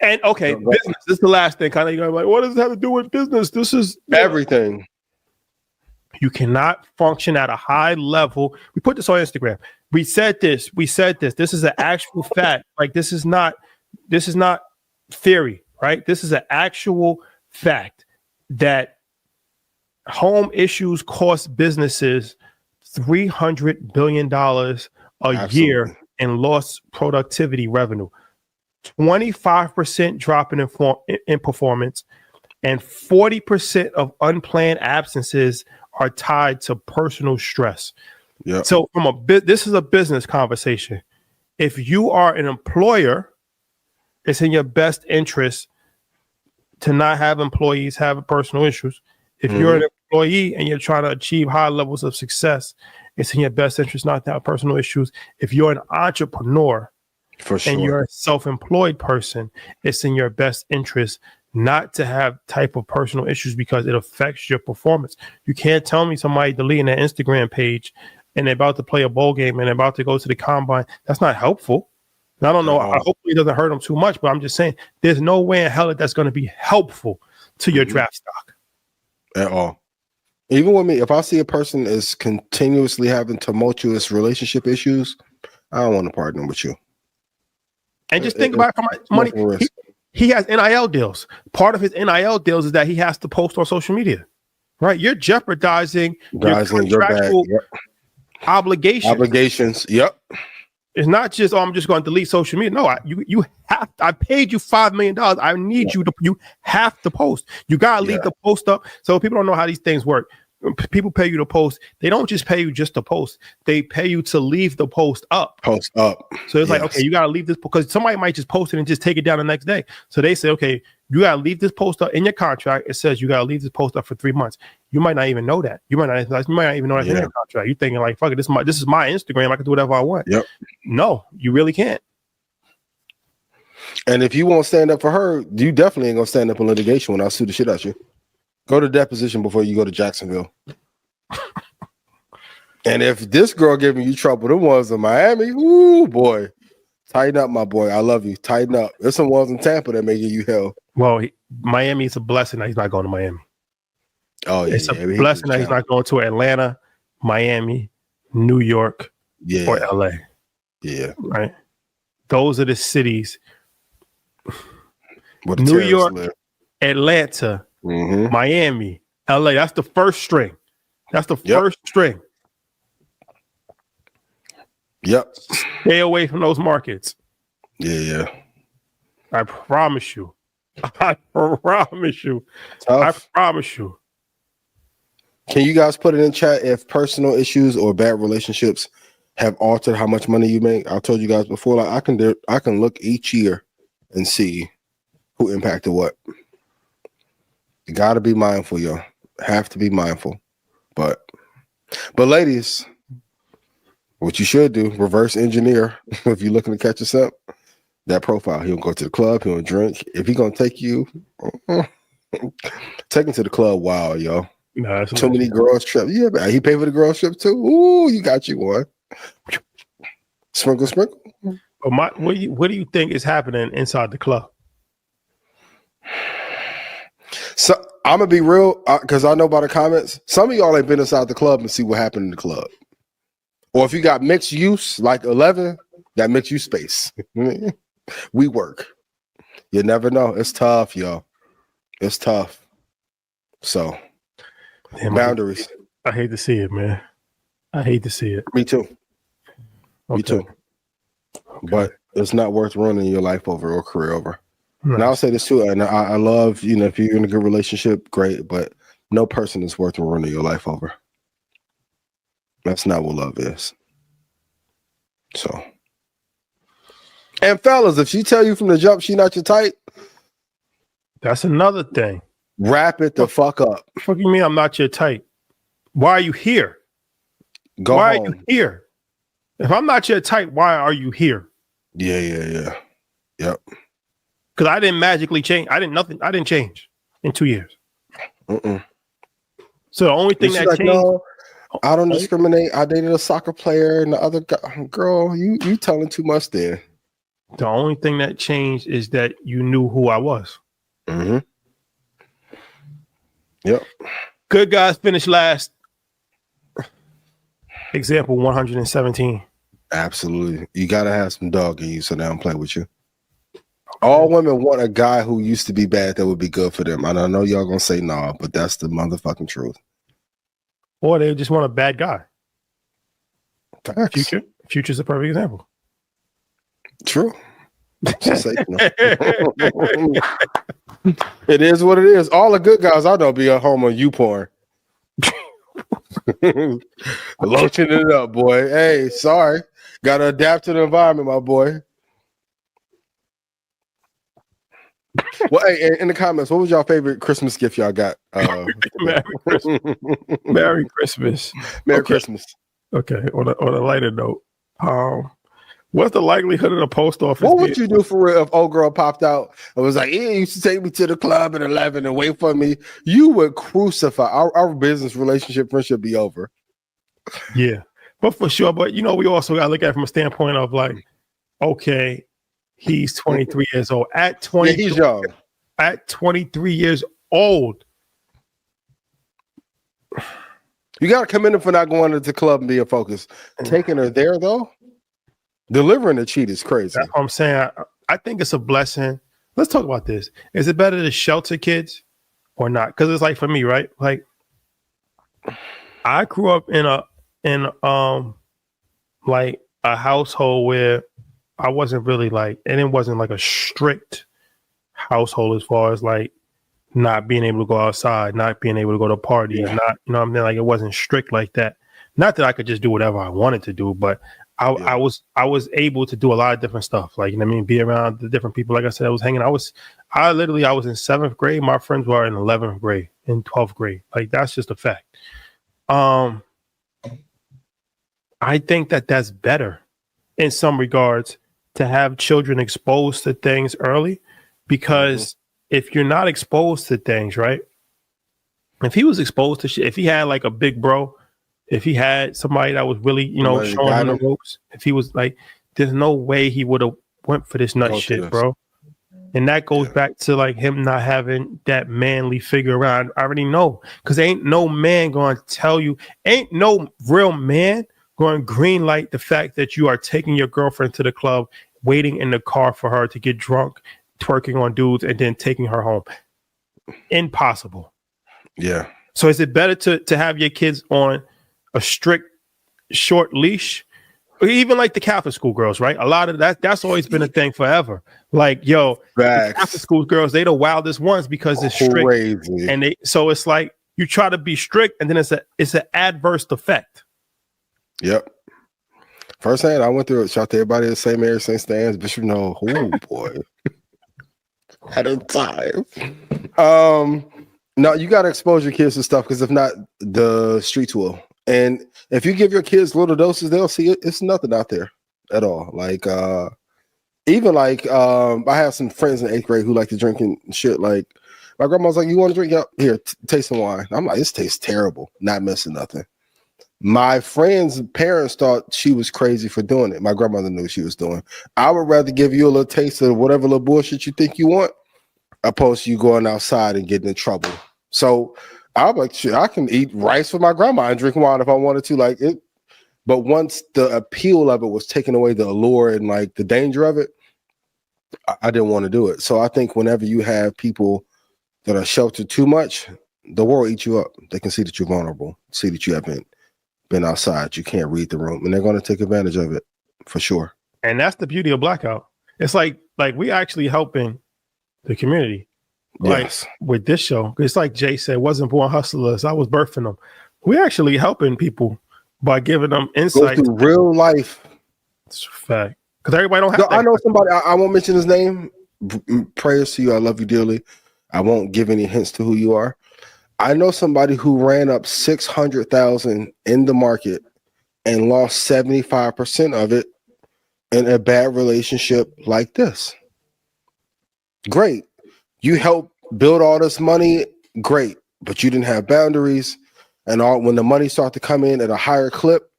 And okay, business. This is the last thing. Kind of, you're like, what does it have to do with business? This is everything. You cannot function at a high level. We put this on Instagram. We said this. This is an actual fact. Like this is not theory, right? This is an actual fact that home issues cost businesses $300 billion a year in lost productivity revenue. 25% drop in performance, and 40% of unplanned absences are tied to personal stress. Yeah. So this is a business conversation. If you are an employer, it's in your best interest to not have employees have personal issues. If you're an employee and you're trying to achieve high levels of success, it's in your best interest not to have personal issues. If you're an entrepreneur, and you're a self-employed person, it's in your best interest not to have type of personal issues because it affects your performance. You can't tell me somebody deleting their Instagram page and they're about to play a bowl game and they're about to go to the combine. That's not helpful. And I don't know. Hopefully it doesn't hurt them too much, but I'm just saying there's no way in hell that's going to be helpful to your draft stock. At all. Even with me, if I see a person is continuously having tumultuous relationship issues, I don't want to partner with you. And just think about how much money he has. NIL deals. Part of his NIL deals is that he has to post on social media, right? You're jeopardizing your contractual obligations. Yep. It's not just, oh, I'm just going to delete social media. No, you have. I paid you $5 million. I need you to. You have to post. You gotta leave the post up. So people don't know how these things work. People pay you to post. They don't just pay you just to post. They pay you to leave the post up. Post up. So it's like, okay, you gotta leave this because somebody might just post it and just take it down the next day. So they say, okay, you gotta leave this post up in your contract. It says you gotta leave this post up for 3 months. You might not even know that. You might not even know that's in your contract. You're thinking like, fuck it, this is my Instagram. I can do whatever I want. Yep. No, you really can't. And if you won't stand up for her, you definitely ain't gonna stand up in litigation when I sue the shit out you. Go to deposition before you go to Jacksonville. And if this girl giving you trouble, the ones in Miami, ooh boy, tighten up, my boy. I love you. Tighten up. There's some ones in Tampa that may give you hell. Well, Miami is a blessing that he's not going to Miami. Oh yeah, it's a blessing that he's not going to Atlanta, Miami, New York, or LA. Yeah, right. Those are the cities. Where the New York, live. Atlanta, Miami, LA. That's the first string. That's the first string. Yep. Stay away from those markets. Yeah. I promise you. I promise you. Tough. I promise you. Can you guys put it in chat if personal issues or bad relationships have altered how much money you make? I told you guys before, like I can look each year and see who impacted what. You gotta be mindful, yo. Have to be mindful. But ladies, what you should do, reverse engineer if you're looking to catch us up. That profile. He'll go to the club, he'll drink. If he's gonna take you, take him to the club. Wow, yo. No, too many girls trip. Yeah, man. He paid for the girls trip too. Ooh, you got you one. Sprinkle. But what do you think is happening inside the club? So I'm gonna be real because I know by the comments. Some of y'all ain't been inside the club and see what happened in the club. Or if you got mixed use, like 11, that mixed use space. We work. You never know. It's tough, y'all. It's tough. So, boundaries. I hate to see it, man. I hate to see it. Me too. Okay. Me too. Okay. But it's not worth ruining your life over or career over. Nice. And I'll say this too, and I love, if you're in a good relationship, great, but no person is worth ruining your life over. That's not what love is. So, and fellas, if she tell you from the jump she not your type, that's another thing. Wrap it the fuck up. What you mean I'm not your type? Why are you here? Why are you here? If I'm not your type, why are you here? Yeah. Yep. Because I didn't magically change. I didn't change in 2 years. So the only thing that changed. No, I don't discriminate. I dated a soccer player and the other girl. You telling too much there. The only thing that changed is that you knew who I was. Yep. Good guys finish last. Example 117. Absolutely. You gotta have some dog in you so they don't play with you. Okay. All women want a guy who used to be bad that would be good for them. And I know y'all gonna say nah, but that's the motherfucking truth. Or they just want a bad guy. Facts. Future's a perfect example. True. It is what it is. All the good guys I know be at home on YouPorn. Lotioning it up, boy. Hey, sorry. Gotta adapt to the environment, my boy. Well, hey, in the comments, what was y'all favorite Christmas gift y'all got? Merry Christmas. Merry Christmas. Merry Christmas. Okay. On a lighter note, what's the likelihood of the post office? What would you do for real if old girl popped out and was like, "Yeah, you used to take me to the club at 11 and wait for me"? You would crucify our business relationship, friendship be over. Yeah, but for sure. But we also got to look at it from a standpoint of like, okay, he's 23 years old. At 20, he's young. At 23 years old. You got to commend him for not going to the club and being focused. Taking her there though. Delivering a cheat is crazy. That's what I'm saying. I think it's a blessing. Let's talk about this. Is it better to shelter kids or not? Because it's like for me, right? Like I grew up in like a household where I wasn't really like, and it wasn't like a strict household as far as like not being able to go outside, not being able to go to parties, not, you know what I mean? Like it wasn't strict like that. Not that I could just do whatever I wanted to do, but I was able to do a lot of different stuff. Like, you know what I mean? Be around the different people. Like I said, I was hanging. I was in 7th grade. My friends were in 11th grade, in 12th grade. Like that's just a fact. I think that that's better in some regards to have children exposed to things early, because if you're not exposed to things, right? If he was exposed to shit, if he had like a big bro, if he had somebody that was really, you know, showing him the ropes, if he was like, there's no way he would have went for this nut shit, bro. And that goes back to like him not having that manly figure around. I already know, because ain't no man going to tell you, ain't no real man going to green light the fact that you are taking your girlfriend to the club, waiting in the car for her to get drunk, twerking on dudes, and then taking her home. Impossible. Yeah. So is it better to have your kids on a strict short leash? Or even like the Catholic school girls, right? A lot of that's always been a thing forever. Like, yo, the Catholic school girls, they the wildest ones because it's strict. And so it's like you try to be strict, and then it's an adverse effect. Yep. Firsthand, I went through it. Shout to everybody at St. Mary, St. Stan's, Bishop. No, oh boy, at a time. No, you got to expose your kids to stuff, because if not, the streets will. And if you give your kids little doses, they'll see it. It's nothing out there at all. Like, even like, I have some friends in 8th grade who like to drink and shit. Like, my grandma's like, "You want to drink? Here, taste some wine." I'm like, "This tastes terrible. Not missing nothing." My friend's parents thought she was crazy for doing it. My grandmother knew what she was doing. I would rather give you a little taste of whatever little bullshit you think you want, opposed to you going outside and getting in trouble. So I'm like, shit, I can eat rice with my grandma and drink wine if I wanted to, like it. But once the appeal of it was taken away, the allure and like the danger of it, I didn't want to do it. So I think whenever you have people that are sheltered too much, the world eats you up. They can see that you're vulnerable, see that you haven't been outside, you can't read the room, and they're going to take advantage of it for sure. And that's the beauty of Blackout. It's like we actually helping the community. Yes. Like with this show, it's like Jay said, wasn't born hustlers. I was birthing them. We actually helping people by giving them insight. Go through real life. It's a fact. Because everybody don't have. I know somebody. I won't mention his name. Prayers to you. I love you dearly. I won't give any hints to who you are. I know somebody who ran up 600,000 in the market and lost 75% of it in a bad relationship like this. Great. You helped build all this money. Great. But you didn't have boundaries. And when the money started to come in at a higher clip,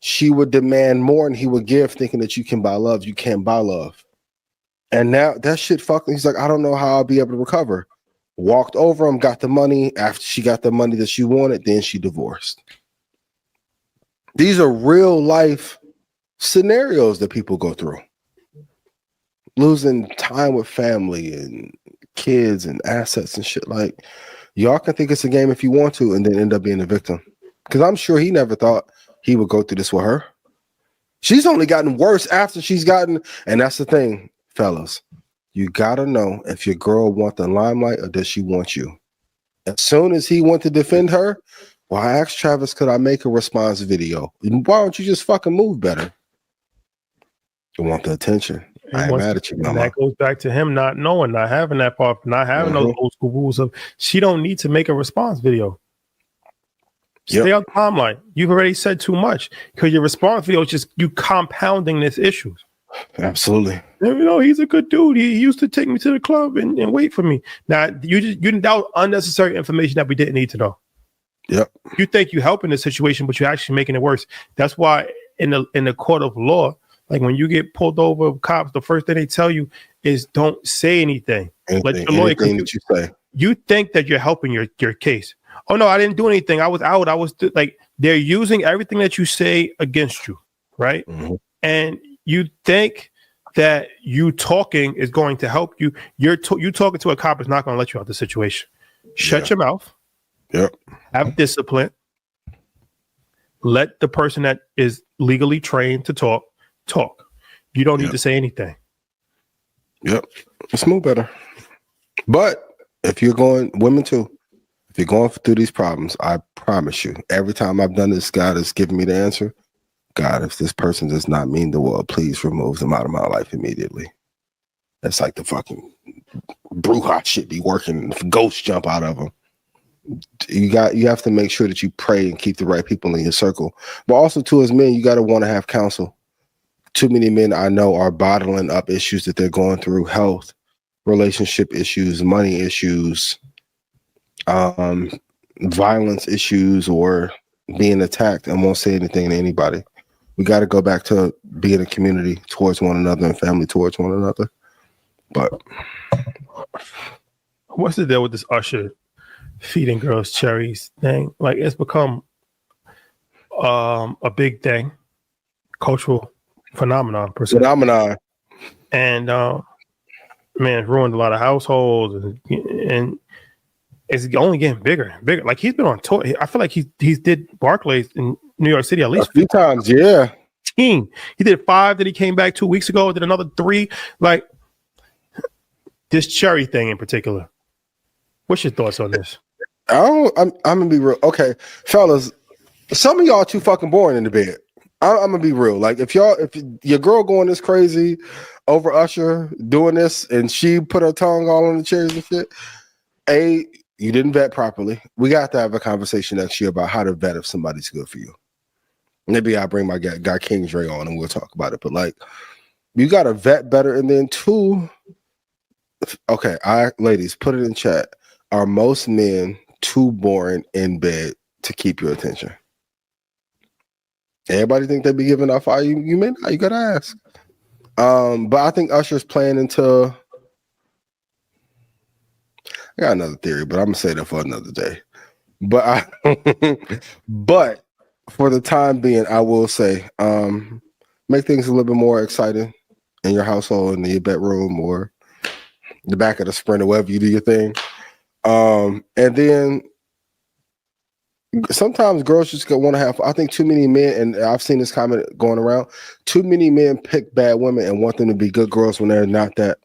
she would demand more and he would give, thinking that you can buy love. You can't buy love. And now that shit fucking, he's like, I don't know how I'll be able to recover. Walked over him, got the money. After she got the money that she wanted, then she divorced. These are real life scenarios that people go through. Losing time with family and kids and assets and shit. Like, y'all can think it's a game if you want to, and then end up being a victim. Because I'm sure he never thought he would go through this with her. She's only gotten worse after she's gotten, and that's the thing, fellas. You gotta know if your girl want the limelight or does she want you. As soon as he went to defend her, well, I asked Travis, could I make a response video? Why don't you just fucking move better? You want the attention. I ain't mad at you, mama. That goes back to him not knowing, not having that part, not having those old school rules of she don't need to make a response video. Stay on the timeline. You've already said too much, because your response video is just you compounding this issue. Absolutely. You know, he's a good dude. He used to take me to the club and wait for me. Now that was unnecessary information that we didn't need to know. Yep. You think you helping the situation, but you're actually making it worse. That's why in the court of law, like when you get pulled over with cops, the first thing they tell you is don't say anything. Let your lawyer, that you say. You think that you're helping your case. Oh no, I didn't do anything. I was out. I was like, they're using everything that you say against you, right? Mm-hmm. And you think that you talking is going to help you. You talking to a cop is not going to let you out of the situation. Shut your mouth. Yep. Have discipline. Let the person that is legally trained to talk talk. You don't need Yep. to say anything. Yep. It's move better. But if you're going, women too, if you're going through these problems, I promise you, every time I've done this, God has given me the answer. God, if this person does not mean the world, please remove them out of my life immediately. That's like the fucking Bruja shit be working. Ghosts jump out of them. You have to make sure that you pray and keep the right people in your circle. But also, too, as men, you got to want to have counsel. Too many men I know are bottling up issues that they're going through: health, relationship issues, money issues, violence issues, or being attacked, and won't say anything to anybody. We got to go back to being a community towards one another and family towards one another. But what's the deal with this Usher feeding girls cherries thing? Like, it's become a big thing, cultural phenomenon per se. And man, ruined a lot of households, and it's only getting bigger and bigger. Like, he's been on tour. I feel like he's did Barclays in New York City at least a few times. Yeah, 15. He did 5. Then he came back 2 weeks ago. Did another 3. Like, this cherry thing in particular. What's your thoughts on this? I'm gonna be real. Okay, fellas, some of y'all too fucking boring in the bed. I'm gonna be real. Like, if your girl going this crazy over Usher doing this, and she put her tongue all on the cherries and shit, you didn't vet properly. We got to have a conversation next year about how to vet if somebody's good for you. Maybe I'll bring my guy King Dre on and we'll talk about it. But like, you got to vet better. And then 2, okay, ladies, put it in chat. Are most men too boring in bed to keep your attention? Everybody think they be giving off fire? You may not. You gotta ask. But I think Usher's playing into. I got another theory, but I'm gonna say that for another day. But but for the time being, I will say, make things a little bit more exciting in your household, in your bedroom, or the back of the Sprinter, wherever you do your thing. And then sometimes girls just want to have. I think too many men, and I've seen this comment going around. Too many men pick bad women and want them to be good girls when they're not that,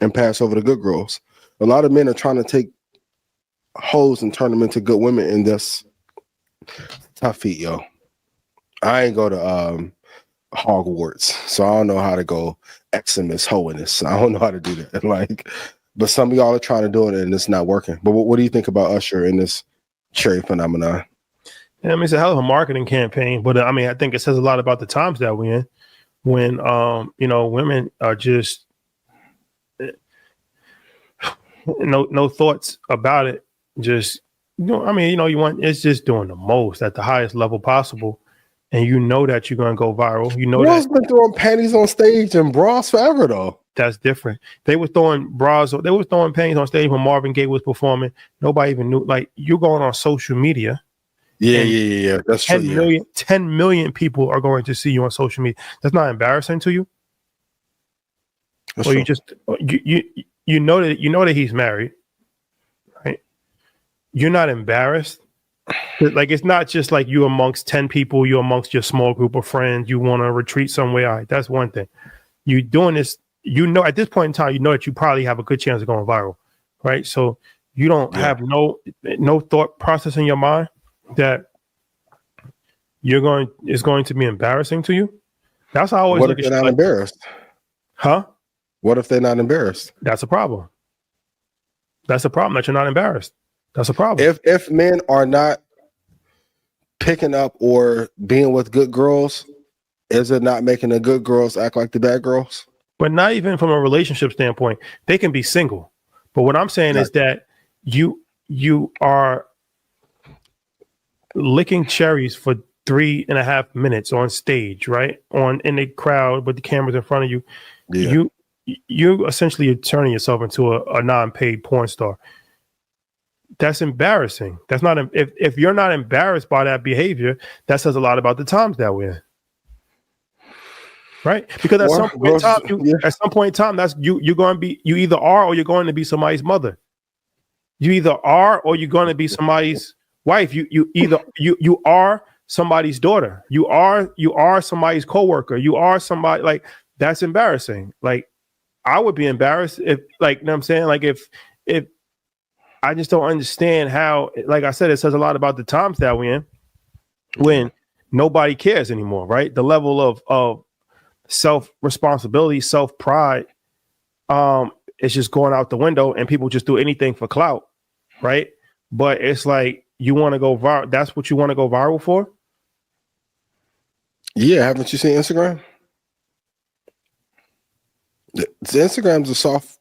and pass over the good girls. A lot of men are trying to take hoes and turn them into good women, and that's tough feet, yo. I ain't go to Hogwarts, so I don't know how to go Eximus holiness. I don't know how to do that. Like, but some of y'all are trying to do it, and it's not working. But what do you think about Usher in this cherry phenomenon? Yeah, I mean, it's a hell of a marketing campaign, but I mean, I think it says a lot about the times that we're in, when women are just no thoughts about it. Just, you want, it's just doing the most at the highest level possible, and you know that you're gonna go viral. You know Girls that been throwing panties on stage and bras forever, though. that's different. They were throwing panties on stage when Marvin Gaye was performing. Nobody even knew. Like, you're going on social media. Yeah. That's 10 true. million, 10 million people are going to see you on social media. That's not embarrassing to you? That's Or true. you just you know that he's married, right? You're not embarrassed. Like, it's not just like you amongst 10 people, you amongst your small group of friends, you want to retreat somewhere. All right, that's one thing. You doing this, at this point in time, you know that you probably have a good chance of going viral, right? So you don't have no thought process in your mind that it's going to be embarrassing to you. That's how I always What look if at they're shit not like, embarrassed? huh? What if they're not embarrassed? That's a problem. That's a problem, that you're not embarrassed. That's a problem. If men are not picking up or being with good girls, is it not making the good girls act like the bad girls? But not even from a relationship standpoint. They can be single. But what I'm saying is that you are licking cherries for 3.5 minutes on stage, right? In the crowd with the cameras in front of you. Yeah. You essentially are turning yourself into a non-paid porn star. That's embarrassing. That's not, if you're not embarrassed by that behavior, that says a lot about the times that we're in. Right? Because at some point in time, that's you're going to be, you either are or you're going to be somebody's mother. You either are or you're going to be somebody's wife. You either you are somebody's daughter. You are somebody's coworker. You are somebody, like, that's embarrassing. Like, I would be embarrassed if, like, you know what I'm saying? Like, if I just don't understand how, like I said, it says a lot about the times that we're in when nobody cares anymore, right? The level of self-responsibility, self-pride, is just going out the window, and people just do anything for clout, right? But it's like, you want to go viral. That's what you want to go viral for? Yeah, haven't you seen Instagram? The Instagram's a soft.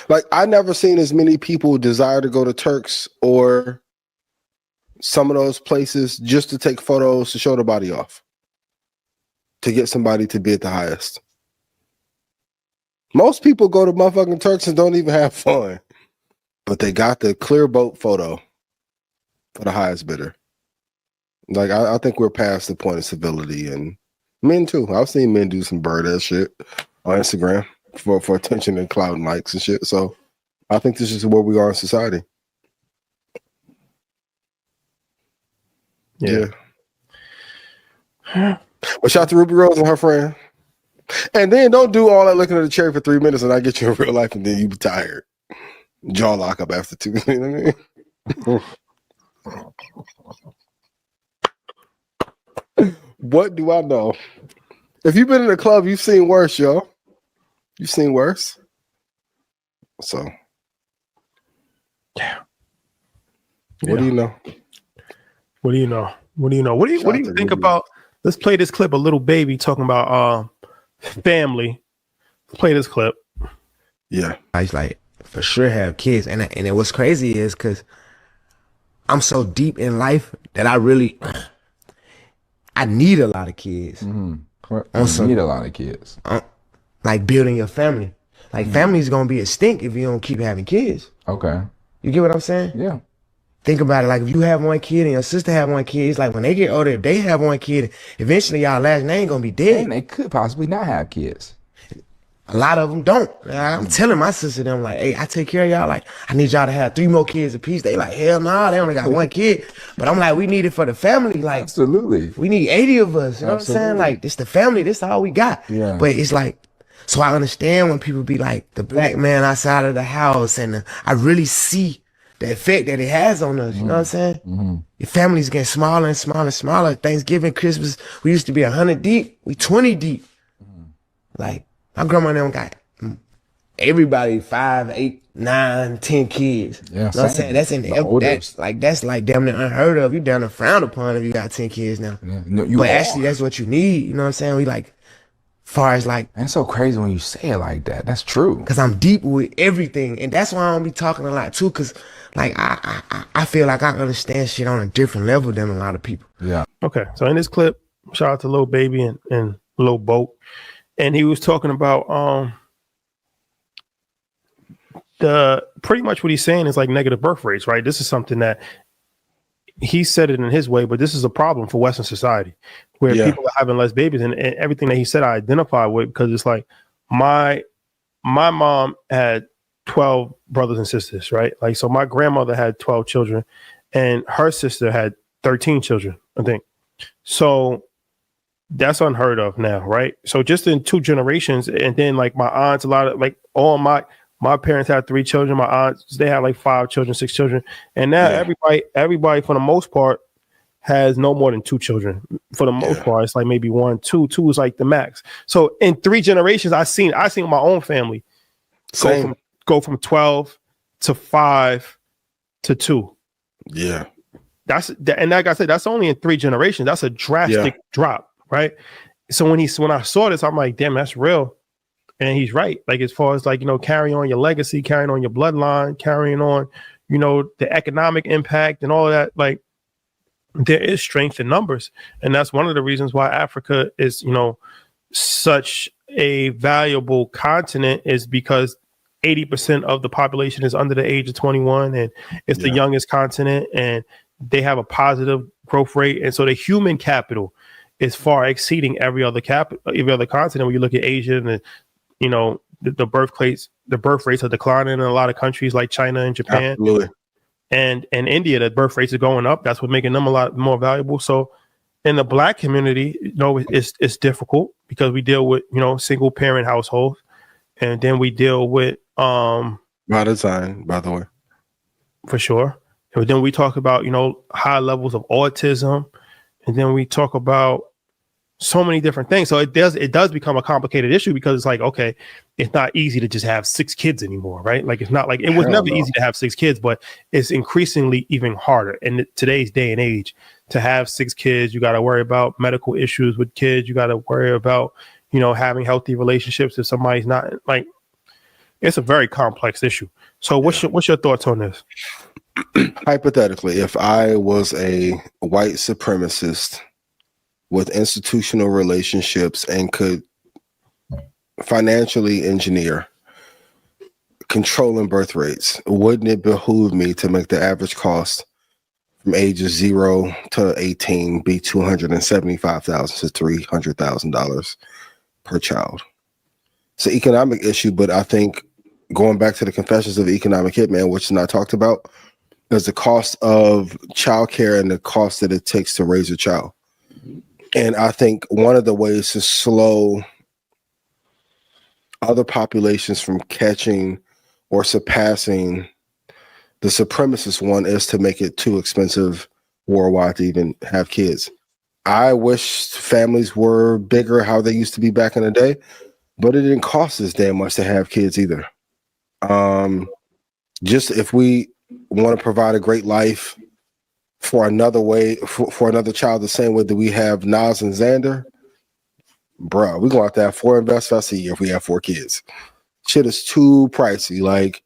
Like, I never seen as many people desire to go to Turks or some of those places just to take photos to show the body off, to get somebody to be at the highest. Most people go to motherfucking Turks and don't even have fun, but they got the clear boat photo for the highest bidder. Like, I think we're past the point of civility, and men too. I've seen men do some bird ass shit on Instagram for attention and clout and likes and shit. So I think this is where we are in society. Yeah. But shout out to Ruby Rose and her friend. And then don't do all that looking at the cherry for 3 minutes and I get you in real life and then you be tired. Jaw lock up after 2. You know what I mean? What do I know? If you've been in a club, you've seen worse, yo. You've seen worse. So, yeah. What do you know? What do you know? What do you know? What do you think about? Let's play this clip. A little baby talking about family. Let's play this clip. Yeah. I just, like, for sure have kids, and what's crazy is because I'm so deep in life that I need a lot of kids. Mm-hmm. Need a lot of kids. Like building your family. Like, family's gonna be extinct if you don't keep having kids. Okay. You get what I'm saying? Yeah. Think about it. Like, if you have one kid and your sister have one kid, it's like when they get older, if they have one kid, eventually y'all last name gonna be dead. And they could possibly not have kids. A lot of them don't. I'm telling my sister them, like, hey, I take care of y'all. Like, I need y'all to have 3 more kids apiece. They like, hell nah, they only got 1 kid. But I'm like, we need it for the family. Like, absolutely. We need 80 of us. You know what I'm saying? Like, it's the family. This all we got. Yeah. But it's like, so I understand when people be like, the black man outside of the house, and I really see the effect that it has on us. You know what I'm saying? Mm-hmm. Your family's getting smaller and smaller and smaller. Thanksgiving, Christmas, we used to be 100 deep. We 20 deep. Like, my grandma and them got everybody 5, 8, 9, 10 kids. Yeah, you know what I'm saying? That's that's like damn near unheard of. You down to frowned upon if you got 10 kids now. Yeah. No, but actually, that's what you need. You know what I'm saying? We like, far as like, and it's so crazy when you say it like that. That's true. Cause I'm deep with everything, and that's why I don't be talking a lot too. Cause like I feel like I understand shit on a different level than a lot of people. Yeah. Okay. So in this clip, shout out to Lil Baby and Lil Boat, and he was talking about the pretty much what he's saying is like negative birth rates, right? This is something that he said it in his way, but this is a problem for Western society where people are having less babies, and everything that he said I identify with, because it's like my mom had 12 brothers and sisters, right? Like, so my grandmother had 12 children and her sister had 13 children, I think. So that's unheard of now, right? So just in 2 generations, and then like my aunts, a lot of like all my parents had 3 children. My aunts, they had like 5 children, 6 children. And now everybody for the most part has no more than 2 children. For the most part, it's like maybe 1, 2. 2 is like the max. So in 3 generations, I seen my own family go from 12 to 5 to 2. Yeah. And like I said, that's only in 3 generations. That's a drastic drop, right? So when I saw this, I'm like, damn, that's real. And he's right. Like, as far as like, you know, carrying on your legacy, carrying on your bloodline, carrying on, you know, the economic impact and all of that, like, there is strength in numbers. And that's one of the reasons why Africa is, you know, such a valuable continent, is because 80% of the population is under the age of 21, and it's the youngest continent, and they have a positive growth rate. And so the human capital is far exceeding every other continent. When you look at Asia, and you know, the birth rates are declining in a lot of countries like China and Japan. Absolutely. And India, the birth rates are going up. That's what making them a lot more valuable. So in the Black community, it's difficult because we deal with single parent households, and then we deal with by design, by the way, for sure. And then we talk about high levels of autism, and then we talk about so many different things. So it does become a complicated issue because it's like, okay, it's not easy to just have 6 kids anymore, right? Like it's not like it was never easy to have 6 kids, but it's increasingly even harder in today's day and age to have 6 kids. You got to worry about medical issues with kids. You got to worry about having healthy relationships if somebody's not like. It's a very complex issue. So what's your thoughts on this? Hypothetically, if I was a white supremacist with institutional relationships and could financially engineer controlling birth rates, wouldn't it behoove me to make the average cost from ages 0 to 18 be $275,000 to $300,000 per child? It's an economic issue, but I think going back to the Confessions of the Economic Hitman, which is not talked about, is the cost of childcare and the cost that it takes to raise a child. And I think one of the ways to slow other populations from catching or surpassing the supremacist one is to make it too expensive worldwide to even have kids. I wish families were bigger how they used to be back in the day, but it didn't cost us damn much to have kids either. Just if we want to provide a great life for another child the same way that we have Nas and Xander, bro, we're going to have to have 4 investments a year if we have 4 kids. Shit is too pricey. Like,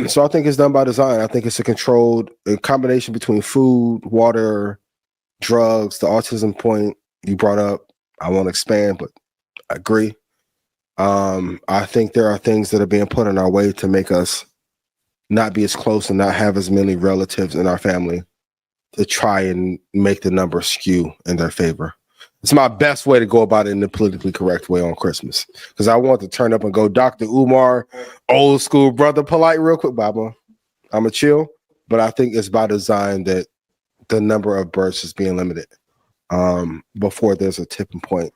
so I think it's done by design. I think it's a combination between food, water, drugs, the autism point you brought up. I won't expand, but I agree. I think there are things that are being put in our way to make us not be as close and not have as many relatives in our family to try and make the number skew in their favor. It's my best way to go about it in the politically correct way on Christmas, because I want to turn up and go Dr. Umar, old school brother polite real quick, Baba. I'm a chill, but I think it's by design that the number of births is being limited before there's a tipping point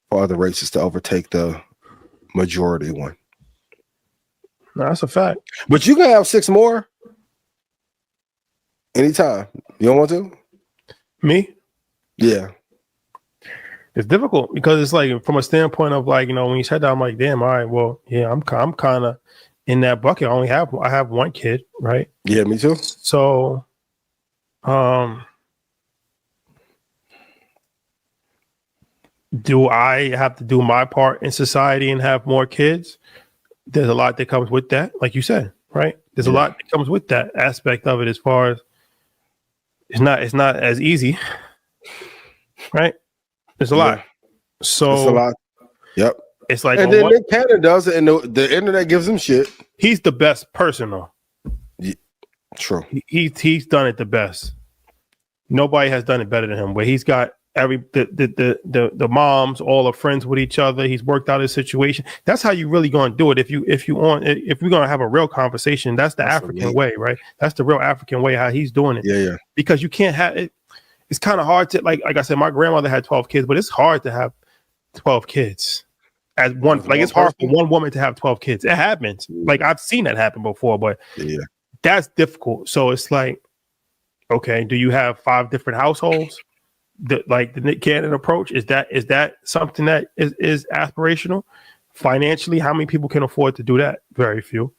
for other races to overtake the majority one. No, that's a fact. But you can have 6 more anytime. You don't want to? Me? Yeah. It's difficult because it's like from a standpoint of like, when you said that, I'm like, damn, all right, well, yeah, I'm kind of in that bucket. I have 1 kid, right? Yeah, me too. So, do I have to do my part in society and have more kids? There's a lot that comes with that, like you said, right? There's a lot that comes with that aspect of it as far as it's not as easy, right? There's a lot. So it's a lot. Yep. It's like, and then Nick Cannon does it, and the internet gives him shit. He's the best person, though. Yeah, true. He's done it the best. Nobody has done it better than him. Where he's got the moms all are friends with each other. He's worked out his situation. That's how you really going to do it. If we're going to have a real conversation, that's the African way, right? That's the real African way how he's doing it. Yeah. Because you can't have it. It's kind of hard to like I said, my grandmother had 12 kids, but it's hard to have 12 kids as one. Like it's hard for one woman to have 12 kids. It happens. Like I've seen that happen before, but that's difficult. So it's like, okay, do you have 5 different households? The Nick Cannon approach, is that something that is aspirational financially? How many people can afford to do that? Very few.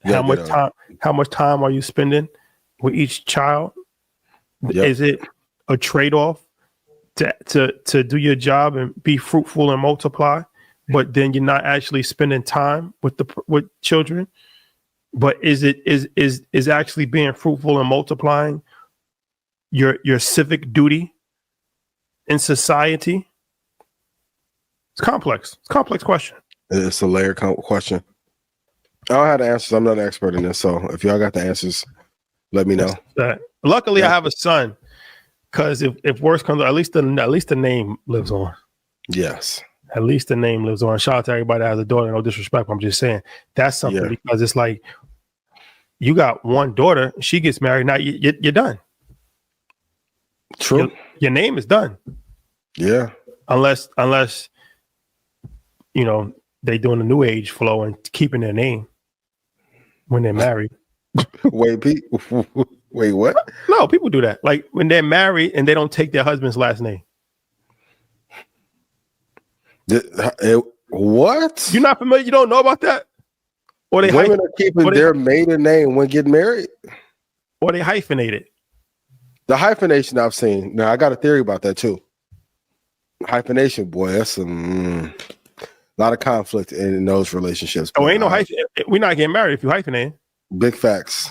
How much time are you spending with each child? Yep. Is it a trade-off to do your job and be fruitful and multiply, but then you're not actually spending time with children? But is actually being fruitful and multiplying your civic duty in society? It's complex. It's a complex question. It's a layered question. I don't have the answers. I'm not an expert in this, so if y'all got the answers, let me know. Luckily, I have a son, because if worse comes, at least the name lives on. Yes. At least the name lives on. Shout out to everybody that has a daughter. No disrespect, but I'm just saying that's something, because it's like you got one daughter, she gets married, now you're done. True. Your name is done. Yeah. Unless you know they doing the new age flow and keeping their name when they're married. Wait, Pete. Wait, what? No, people do that. Like when they're married and they don't take their husband's last name. What? You're not familiar? You don't know about that? Or they Women are keeping their maiden name when getting married? Or they hyphenate it. The hyphenation I've seen. Now, I got a theory about that too. Hyphenation, boy, that's some lot of conflict in those relationships. Oh, ain't no hyphen. We're not getting married if you hyphenate. Big facts.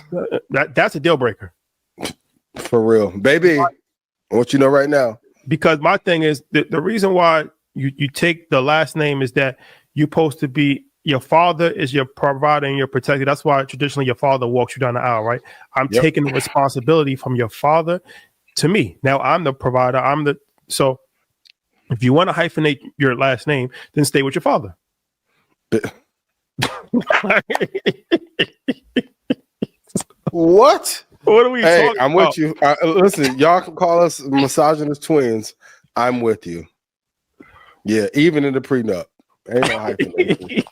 That's a deal breaker. For real. Baby, I want you to know right now. Because my thing is, the reason why you take the last name is that you're supposed to be, your father is your provider and your protector. That's why traditionally your father walks you down the aisle, right? I'm taking the responsibility from your father to me. Now I'm the provider. So if you want to hyphenate your last name, then stay with your father. What? What are we talking about? I'm with you. Listen, y'all can call us misogynist twins. I'm with you. Yeah, even in the prenup. Ain't no hyphenation.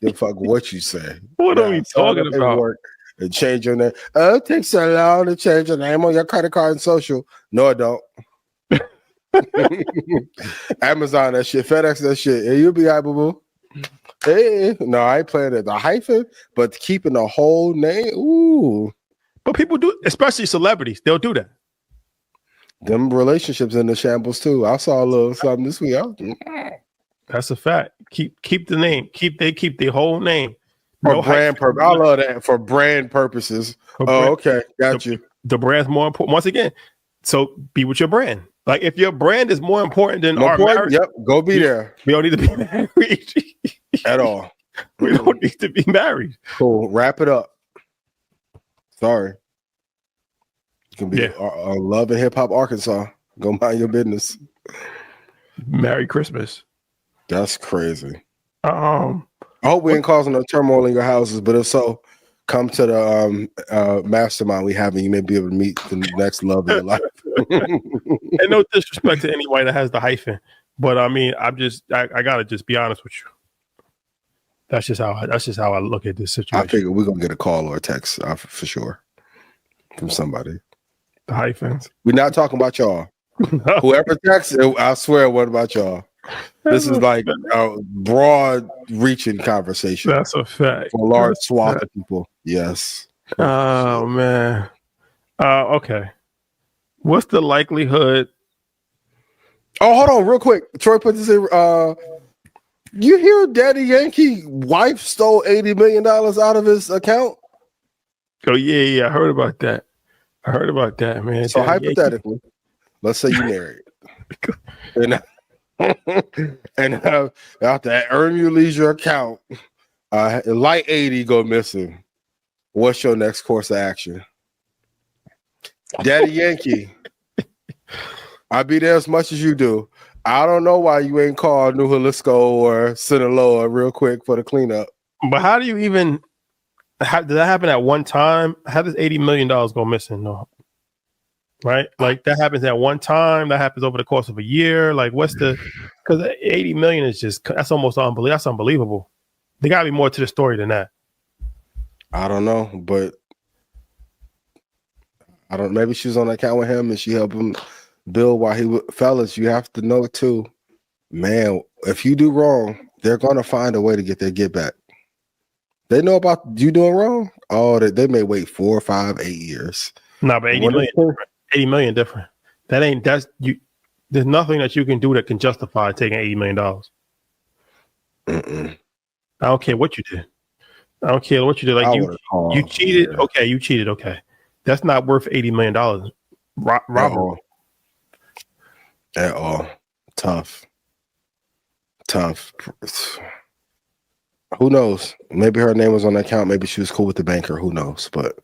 Give fuck what you say. What are we talking about? And change your name. Oh, it takes so long to change your name on your credit card and social. No, it don't. Amazon that shit, FedEx that shit. Hey, you'll be right, boo-boo. Hey, no, I ain't playing it. The hyphen, but keeping the whole name. Ooh. But people do, especially celebrities, they'll do that. Them relationships in the shambles too. I saw a little something this week. That's a fact. Keep the name. They keep the whole name. For brand purpose. I love that. For brand purposes. Okay. Got you. The brand's more important. Once again, so be with your brand. Like if your brand is more important than our marriage, yep, go be there. We don't need to be married at all. We don't need to be married. Cool. Wrap it up. Sorry. You can be Love and Hip Hop Arkansas. Go mind your business. Merry Christmas. That's crazy. I hope we ain't causing no turmoil in your houses, but if so, come to the mastermind we have, and you may be able to meet the next love of your life. And no disrespect to anybody that has the hyphen, but I mean, I gotta just be honest with you. That's just how I look at this situation. I figure we're gonna get a call or a text for sure from somebody. The hyphens. We're not talking about y'all. Whoever texts, I swear, what about y'all? This is like a broad reaching conversation. That's a fact. For a large swath of people. Yes. Oh man. Okay. What's the likelihood? Oh, hold on, real quick. Troy put this in. You hear Daddy Yankee wife stole $80 million out of his account? Oh yeah, I heard about that. Man. So Daddy hypothetically, Yankee. Let's say you married. and out that earn your leisure account, light 80 go missing. What's your next course of action? Daddy Yankee, I'll be there as much as you do. I don't know why you ain't called New Jalisco or Sinaloa real quick for the cleanup. But how do you even? Did that happen at one time? How does $80 million go missing? No, right? Like that happens at one time. That happens over the course of a year. Like what's the? Because 80 million is that's almost unbelievable. That's unbelievable. There got to be more to the story than that. I don't know, but I don't. Maybe she was on the account with him and she helped him build while he fellas. You have to know too, man. If you do wrong, they're gonna find a way to get their get back. They know about you doing wrong. Oh, they may wait 4, 5, 8 years. No, but 80 million different. 80 million different. That's you. There's nothing that you can do that can justify taking $80 million. Mm-mm. I don't care what you did. I don't care what you did. Like you cheated. Yeah. Okay, you cheated. Okay, that's not worth $80 million. Robbery. At all. Tough. Who knows? Maybe her name was on the account. Maybe she was cool with the banker. Who knows? But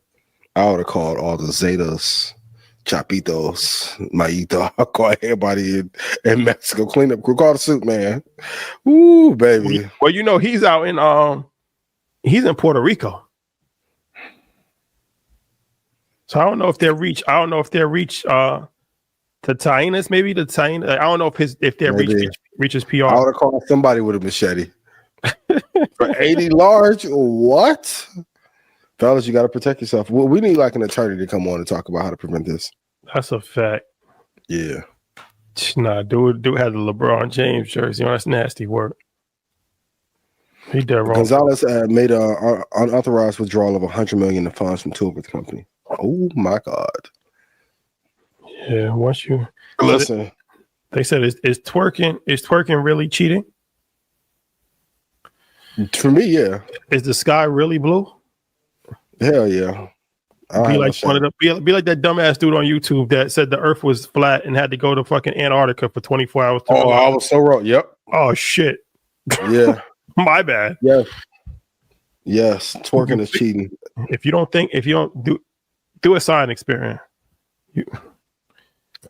I would have called all the Zetas, Chapitos, Maito. I call everybody in Mexico cleanup crew. Call the suit, man. Ooh, baby. Well, you know, he's out in he's in Puerto Rico. So I don't know if they'll reach The Tainas, maybe the Tain. I don't know if their Maybe. reaches I PR. would have called somebody with a machete. For 80 large, what? Fellas, you got to protect yourself. Well, we need like an attorney to come on and talk about how to prevent this. That's a fact. Yeah. Nah, dude had the LeBron James jersey on. That's nasty work. He did wrong. Gonzalez made an unauthorized withdrawal of $100 million in funds from Tool with the company. Oh my God. Yeah, once you Listen. they said is twerking really cheating? For me, yeah. Is the sky really blue? Hell yeah. Be like that dumbass dude on YouTube that said the Earth was flat and had to go to fucking Antarctica for 24 hours. Oh, I was so wrong. Yep. Oh shit. Yeah. My bad. Yeah. Yes. Twerking is cheating. If you don't do a sign experience.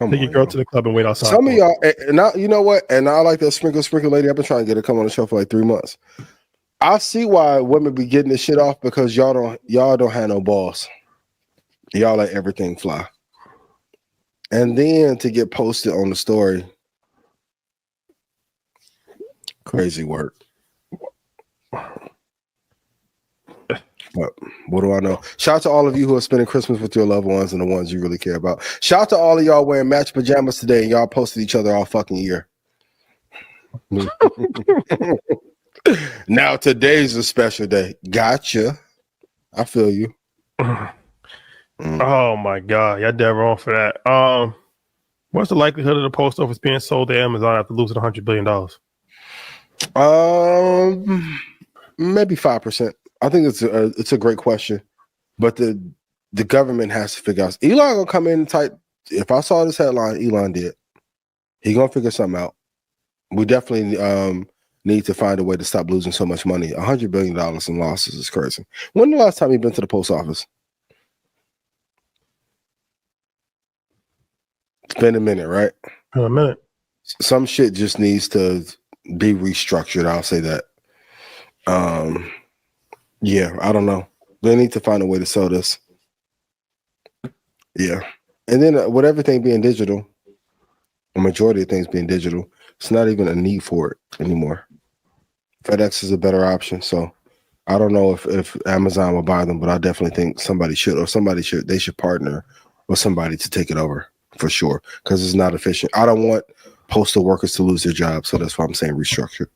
Take your girl to the club and wait outside. Some of y'all, and now, you know what? And I like that sprinkle lady. I've been trying to get her to come on the show for like 3 months. I see why women be getting this shit off because y'all don't have no balls. Y'all let everything fly. And then to get posted on the story, crazy work. But what do I know? Shout out to all of you who are spending Christmas with your loved ones and the ones you really care about. Shout out to all of y'all wearing match pajamas today and y'all posted each other all fucking year. Now today's a special day. Gotcha. I feel you. Oh my God, y'all dead wrong for that. What's the likelihood of the post office being sold to Amazon after losing $100 billion? Maybe 5%. I think it's a great question, but the government has to figure out. Elon gonna come in and type. If I saw this headline, Elon did. He gonna figure something out. We definitely need to find a way to stop losing so much money. $100 billion in losses is crazy. When the last time you been to the post office? It's been a minute, right? In a minute. Some shit just needs to be restructured. I'll say that. Yeah, I don't know. They need to find a way to sell this. Yeah. And then with everything being digital, a majority of things being digital, it's not even a need for it anymore. FedEx is a better option. So I don't know if Amazon will buy them, but I definitely think they should partner with somebody to take it over for sure. Because it's not efficient. I don't want postal workers to lose their jobs. So that's why I'm saying restructure.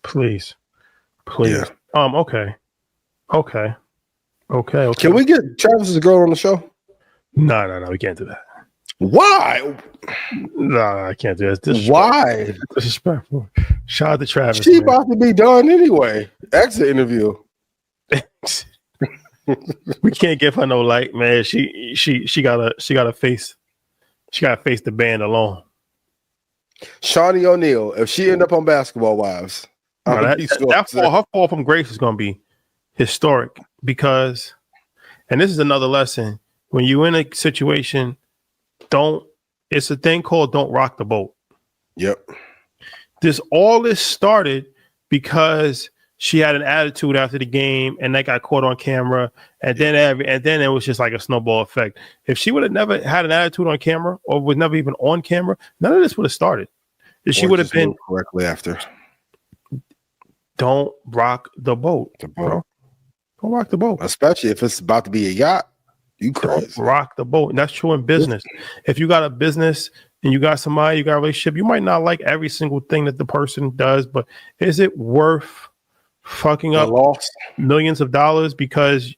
Please. Yeah. Okay. Can we get Travis's girl on the show? No, we can't do that. Why? No, I can't do that. Why? Disrespectful. Shout out to Travis. She about to be done anyway. Exit interview. We can't give her no light, man. She gotta face the band alone. Shawnee O'Neal, if she end up on Basketball Wives, her fall from grace is gonna be historic because, and this is another lesson, when you're in a situation, it's a thing called don't rock the boat. Yep. All this started because she had an attitude after the game and that got caught on camera, and then it was just like a snowball effect. If she would have never had an attitude on camera or was never even on camera, none of this would have started. She would have been correctly after. Don't rock the boat, bro. Don't rock the boat. Especially if it's about to be a yacht. You crazy. Don't rock the boat. And that's true in business. If you got a business and you got somebody, you got a relationship, you might not like every single thing that the person does, but is it worth fucking up millions of dollars because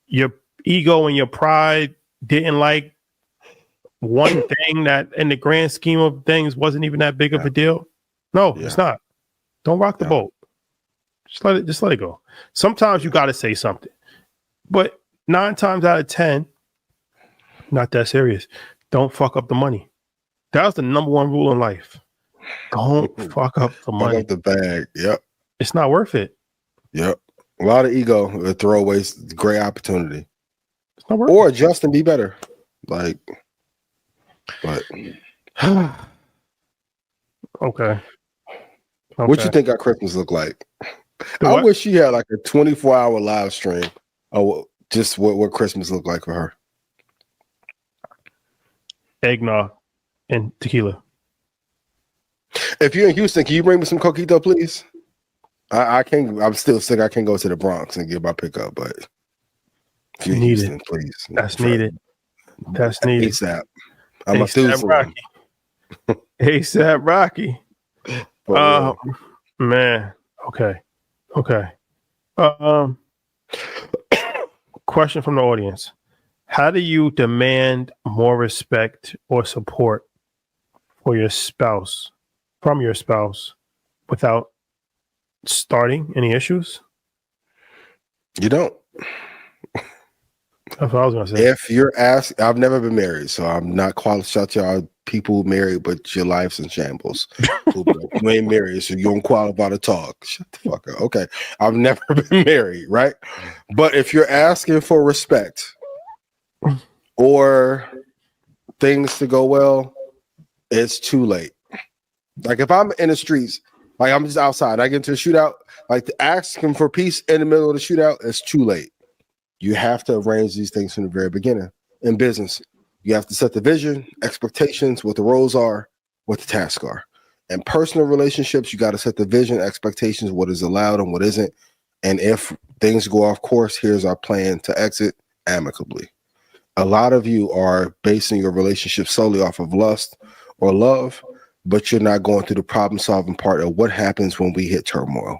your ego and your pride didn't like one thing that in the grand scheme of things wasn't even that big of a deal? No, it's not. Don't rock the boat. Just let it go. Sometimes you got to say something, but 9 times out of 10, not that serious. Don't fuck up the money. That was the number one rule in life. Don't fuck up the money. Fuck up the bag. Yep. It's not worth it. Yep. A lot of ego, throwaways, great opportunity. It's not worth or adjust and be better. But okay. What you think our Christmas look like? I wish she had like a 24-hour live stream of just what Christmas looked like for her. Eggnog. and tequila. If you're in Houston, can you bring me some coquito, please? I can't. I'm still sick. I can't go to the Bronx and get my pickup, but if you're in Needed. Houston, please. That's needed. That's needed. ASAP. I'm a ASAP Rocky. ASAP Rocky. Man. Okay. Question from the audience. How do you demand more respect or support for your spouse, from your spouse, without starting any issues? You don't. That's what I was gonna say. If you're asked, I've never been married, so I'm not qualified. Shout to y'all people married, but your life's in shambles. You ain't married, so you don't qualify to talk. Shut the fuck up. Okay, I've never been married, right? But if you're asking for respect or things to go well, it's too late. Like if I'm in the streets, like I'm just outside, I get into a shootout, like to asking for peace in the middle of the shootout, it's too late. You have to arrange these things from the very beginning. In business, you have to set the vision, expectations, what the roles are, what the tasks are. In personal relationships, you got to set the vision, expectations, what is allowed and what isn't. And if things go off course, here's our plan to exit amicably. A lot of you are basing your relationship solely off of lust or love, but you're not going through the problem-solving part of what happens when we hit turmoil.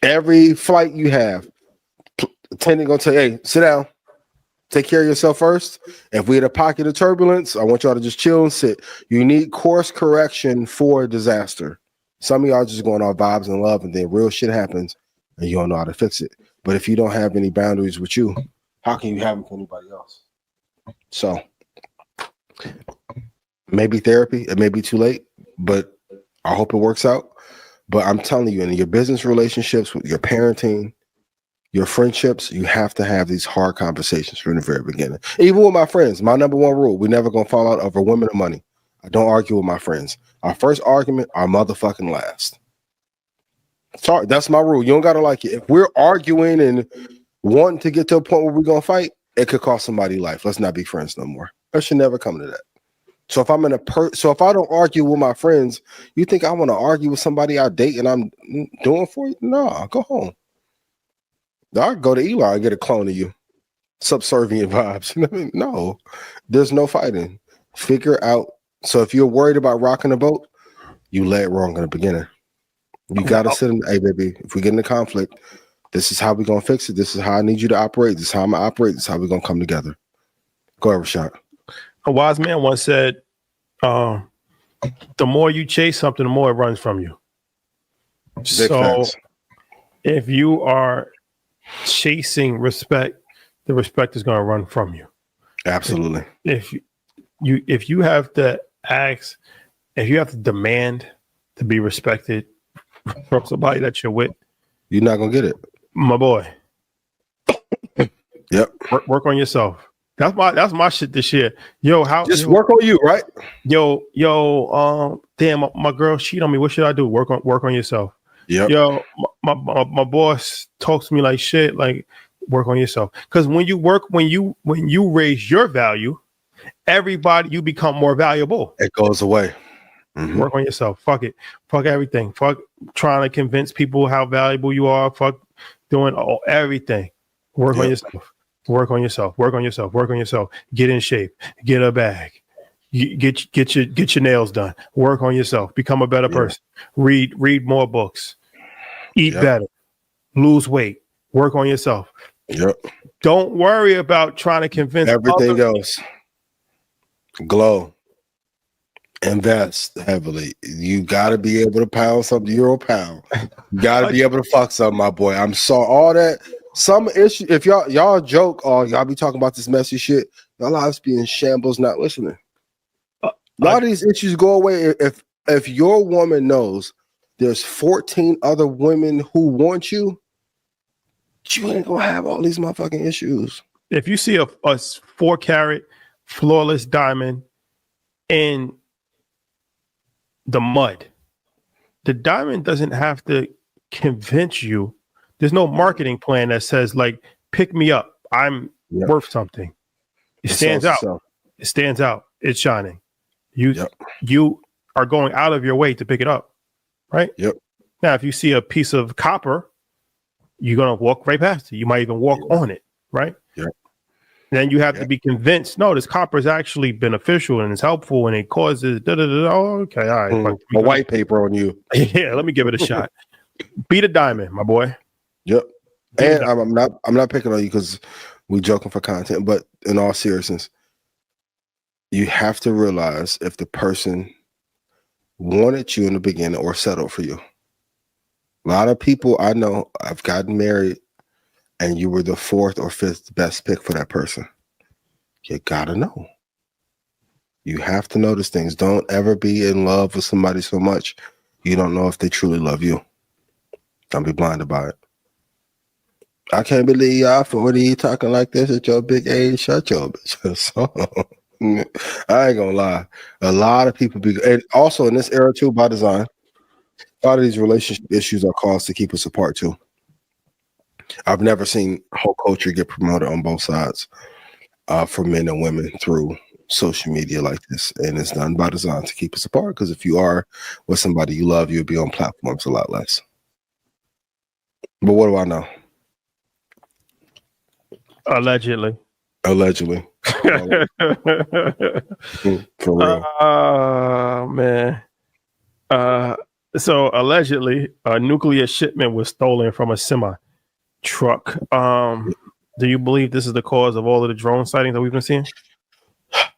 Every flight you have, attendant gonna tell you, hey, sit down, take care of yourself first. If we hit a pocket of turbulence, I want y'all to just chill and sit. You need course correction for disaster. Some of y'all just going off vibes and love, and then real shit happens, and you don't know how to fix it. But if you don't have any boundaries with you, how can you have them for anybody else? So maybe therapy, it may be too late, but I hope it works out. But I'm telling you, in your business relationships, with your parenting, your friendships, you have to have these hard conversations from the very beginning. Even with my friends, my number one rule, we're never going to fall out over women or money. I don't argue with my friends. Our first argument, our motherfucking last. Sorry, that's my rule. You don't got to like it. If we're arguing and wanting to get to a point where we're going to fight, it could cost somebody life. Let's not be friends no more. That should never come to that. So if I'm in so if I don't argue with my friends, you think I want to argue with somebody I date and I'm doing for you? No, go home. I go to Eli and get a clone of you. Subservient vibes. No, there's no fighting. Figure out. So if you're worried about rocking the boat, you lay it wrong in the beginning. You got to sit in, hey, baby, if we get in a conflict, this is how we're going to fix it. This is how I need you to operate. This is how I'm going to operate. This is how we're going to come together. Go ahead, Rashad. A wise man once said, the more you chase something, the more it runs from you. Big facts. If you are chasing respect, the respect is going to run from you. Absolutely. If you have to ask, if you have to demand to be respected from somebody that you're with, you're not going to get it. My boy. Yep. Work on yourself. That's my shit this year. Yo, work on you, right? Damn, my girl cheated on me. What should I do? Work on yourself. Yep. Yo, my boss talks to me like shit. Like, work on yourself. Because when you raise your value, everybody, you become more valuable. It goes away. Mm-hmm. Work on yourself. Fuck it. Fuck everything. Fuck trying to convince people how valuable you are. Fuck doing everything. Work on yourself. Work on yourself. Work on yourself. Work on yourself. Get in shape. Get a bag. Get your nails done. Work on yourself. Become a better person. Read more books. Eat better. Lose weight. Work on yourself. Yep. Don't worry about trying to convince everything else. Glow. Invest heavily. You got to be able to pound something. You're a pound. You got to be able to fuck something, my boy. I'm sorry. All that. Some issue. If y'all joke or y'all be talking about this messy shit, y'all lives be in shambles, not listening. A lot of these issues go away if your woman knows there's 14 other women who want you. You ain't gonna have all these motherfucking issues. If you see a 4-carat flawless diamond in the mud, the diamond doesn't have to convince you. There's no marketing plan that says, like, pick me up. I'm worth something. It stands out. It stands out. it's shining. You Yep. you are going out of your way to pick it up, right? Yep. Now, if you see a piece of copper, you're gonna walk right past it. You might even walk on it, right? Yep. Then you have to be convinced. No, this copper is actually beneficial and it's helpful and it causes. Oh, okay, all right. But A white paper on you. yeah, let me give it a shot. Beat a diamond, my boy. Yep. And I'm not picking on you because we joking for content, but in all seriousness, you have to realize if the person wanted you in the beginning or settled for you. A lot of people I know I've gotten married and you were the fourth or fifth best pick for that person. You gotta know. You have to notice things. Don't ever be in love with somebody so much you don't know if they truly love you. Don't be blinded by it. I can't believe y'all 40 talking like this at your big age. Shut your bitch. I ain't gonna lie. A lot of people be, and also in this era too, by design, a lot of these relationship issues are caused to keep us apart too. I've never seen whole culture get promoted on both sides for men and women through social media like this, and it's done by design to keep us apart. Because if you are with somebody you love, you'll be on platforms a lot less. But what do I know? Allegedly. For real. Man. So allegedly, a nuclear shipment was stolen from a semi truck. Do you believe this is the cause of all of the drone sightings that we've been seeing?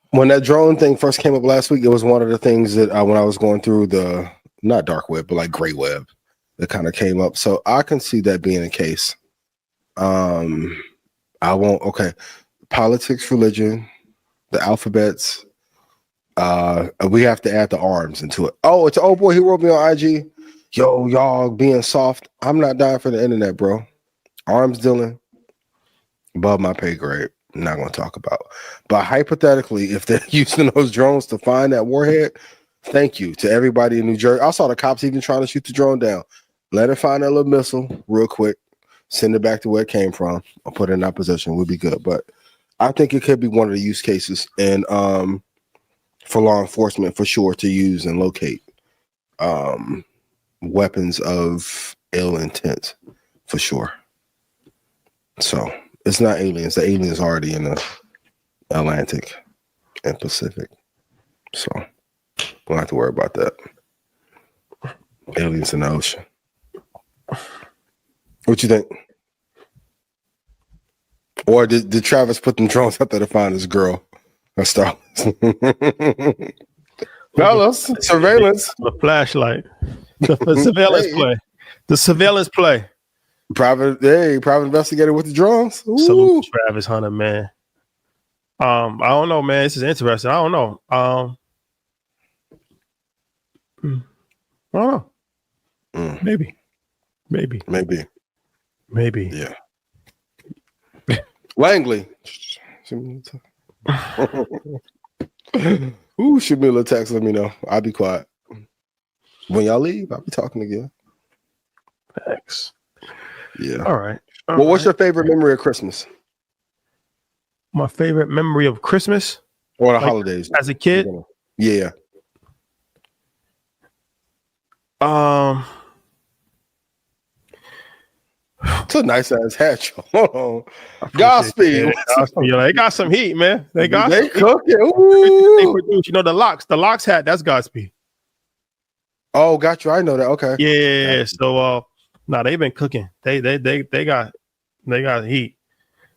When that drone thing first came up last week, it was one of the things that when I was going through the not dark web, but like gray web, that kind of came up. So I can see that being the case. I won't. Okay, politics, religion, the alphabets. We have to add the arms into it. Oh, it's oh boy, he wrote me on IG. Yo, y'all being soft. I'm not dying for the internet, bro. Arms dealing above my pay grade. I'm not going to talk about. But hypothetically, if they're using those drones to find that warhead, thank you to everybody in New Jersey. I saw the cops even trying to shoot the drone down. Let it find that little missile real quick. Send it back to where it came from. I'll put it in that position. We'll be good. But I think it could be one of the use cases and for law enforcement for sure to use and locate weapons of ill intent for sure. So it's not aliens. The aliens are already in the Atlantic and Pacific. So we don't have to worry about that. Aliens in the ocean. What you think? Or did Travis put them drones out there to find his girl? Or Starless? Fellas, surveillance. The flashlight. The surveillance play. The surveillance play. Private investigator with the drones. Ooh. Salute to Travis Hunter, man. I don't know, man. This is interesting. I don't know. I don't know. Maybe. Yeah. Langley. Ooh, shoot me a little text. Let me know. I'll be quiet. When y'all leave, I'll be talking again. Thanks. Yeah. All right. Well, what's your favorite memory of Christmas? My favorite memory of Christmas? Or the holidays. As a kid? Yeah. It's a nice ass hat. Hold on. Godspeed. They got some heat, man. They cooking. They produce, the locks hat, that's Godspeed. Oh, got you. I know that. Okay. Yeah. So they've been cooking. They got heat.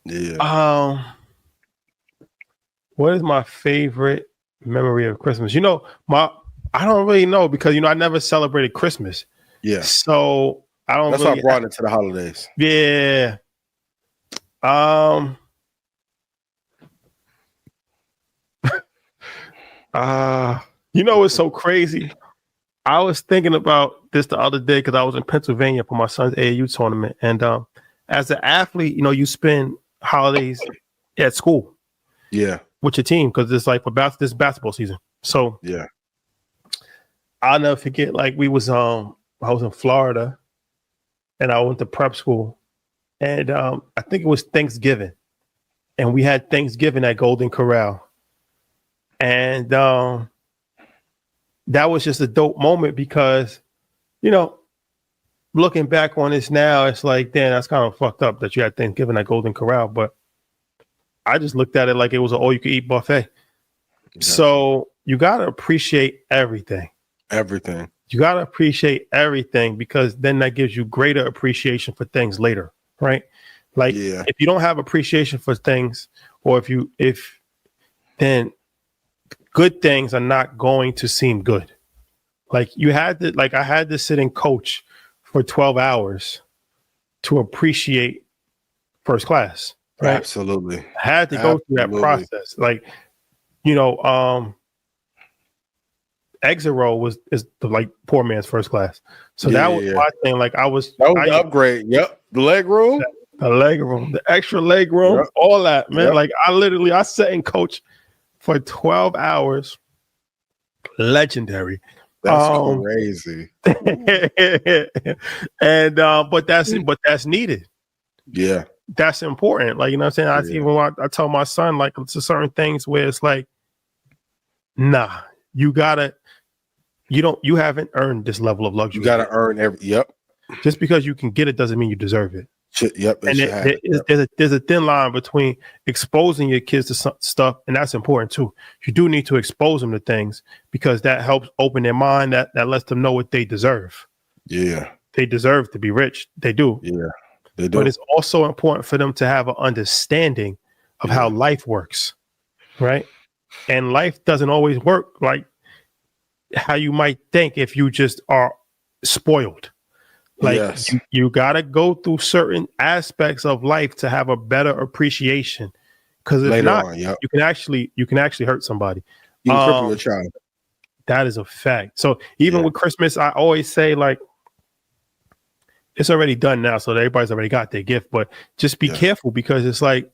Yeah. What is my favorite memory of Christmas? I don't really know because I never celebrated Christmas. Yeah. So I don't. That's why I brought it to the holidays. Yeah. It's so crazy. I was thinking about this the other day because I was in Pennsylvania for my son's AAU tournament, and as an athlete, you spend holidays at school. Yeah. With your team because it's like this basketball season. So yeah, I'll never forget. Like I was in Florida, and I went to prep school, and I think it was Thanksgiving, and we had Thanksgiving at Golden Corral. And that was just a dope moment because, you know, looking back on this now, it's like, damn, that's kind of fucked up that you had Thanksgiving at Golden Corral. But I just looked at it like it was an all-you-can-eat buffet. So you got to appreciate everything. Everything. You got to appreciate everything because then that gives you greater appreciation for things later, right? Like if you don't have appreciation for things, or if then good things are not going to seem good. Like I had to sit and coach for 12 hours to appreciate first class. Right? Absolutely. I had to go through that process. Like, you know, exit row is the like poor man's first class. So that was my thing. Like that was the upgrade. Yep. The leg room. The leg room, the extra leg room, all that, man. Like I sat and coached for 12 hours. Legendary. That's crazy. And but that's needed. Yeah. That's important. Like, you know what I'm saying? I tell my son, like, it's certain things where it's like, nah, you haven't earned this level of luxury. You gotta earn Just because you can get it doesn't mean you deserve it. Yep. And there's a thin line between exposing your kids to stuff, and that's important too. You do need to expose them to things because that helps open their mind. That lets them know what they deserve. Yeah, they deserve to be rich. They do. Yeah, they do. But it's also important for them to have an understanding of how life works, right? And life doesn't always work like how you might think if you just are spoiled. Like you gotta go through certain aspects of life to have a better appreciation. Because if not, you can actually hurt somebody. You can cripple your child. That is a fact. So even with Christmas, I always say like it's already done now, so everybody's already got their gift. But just be careful because it's like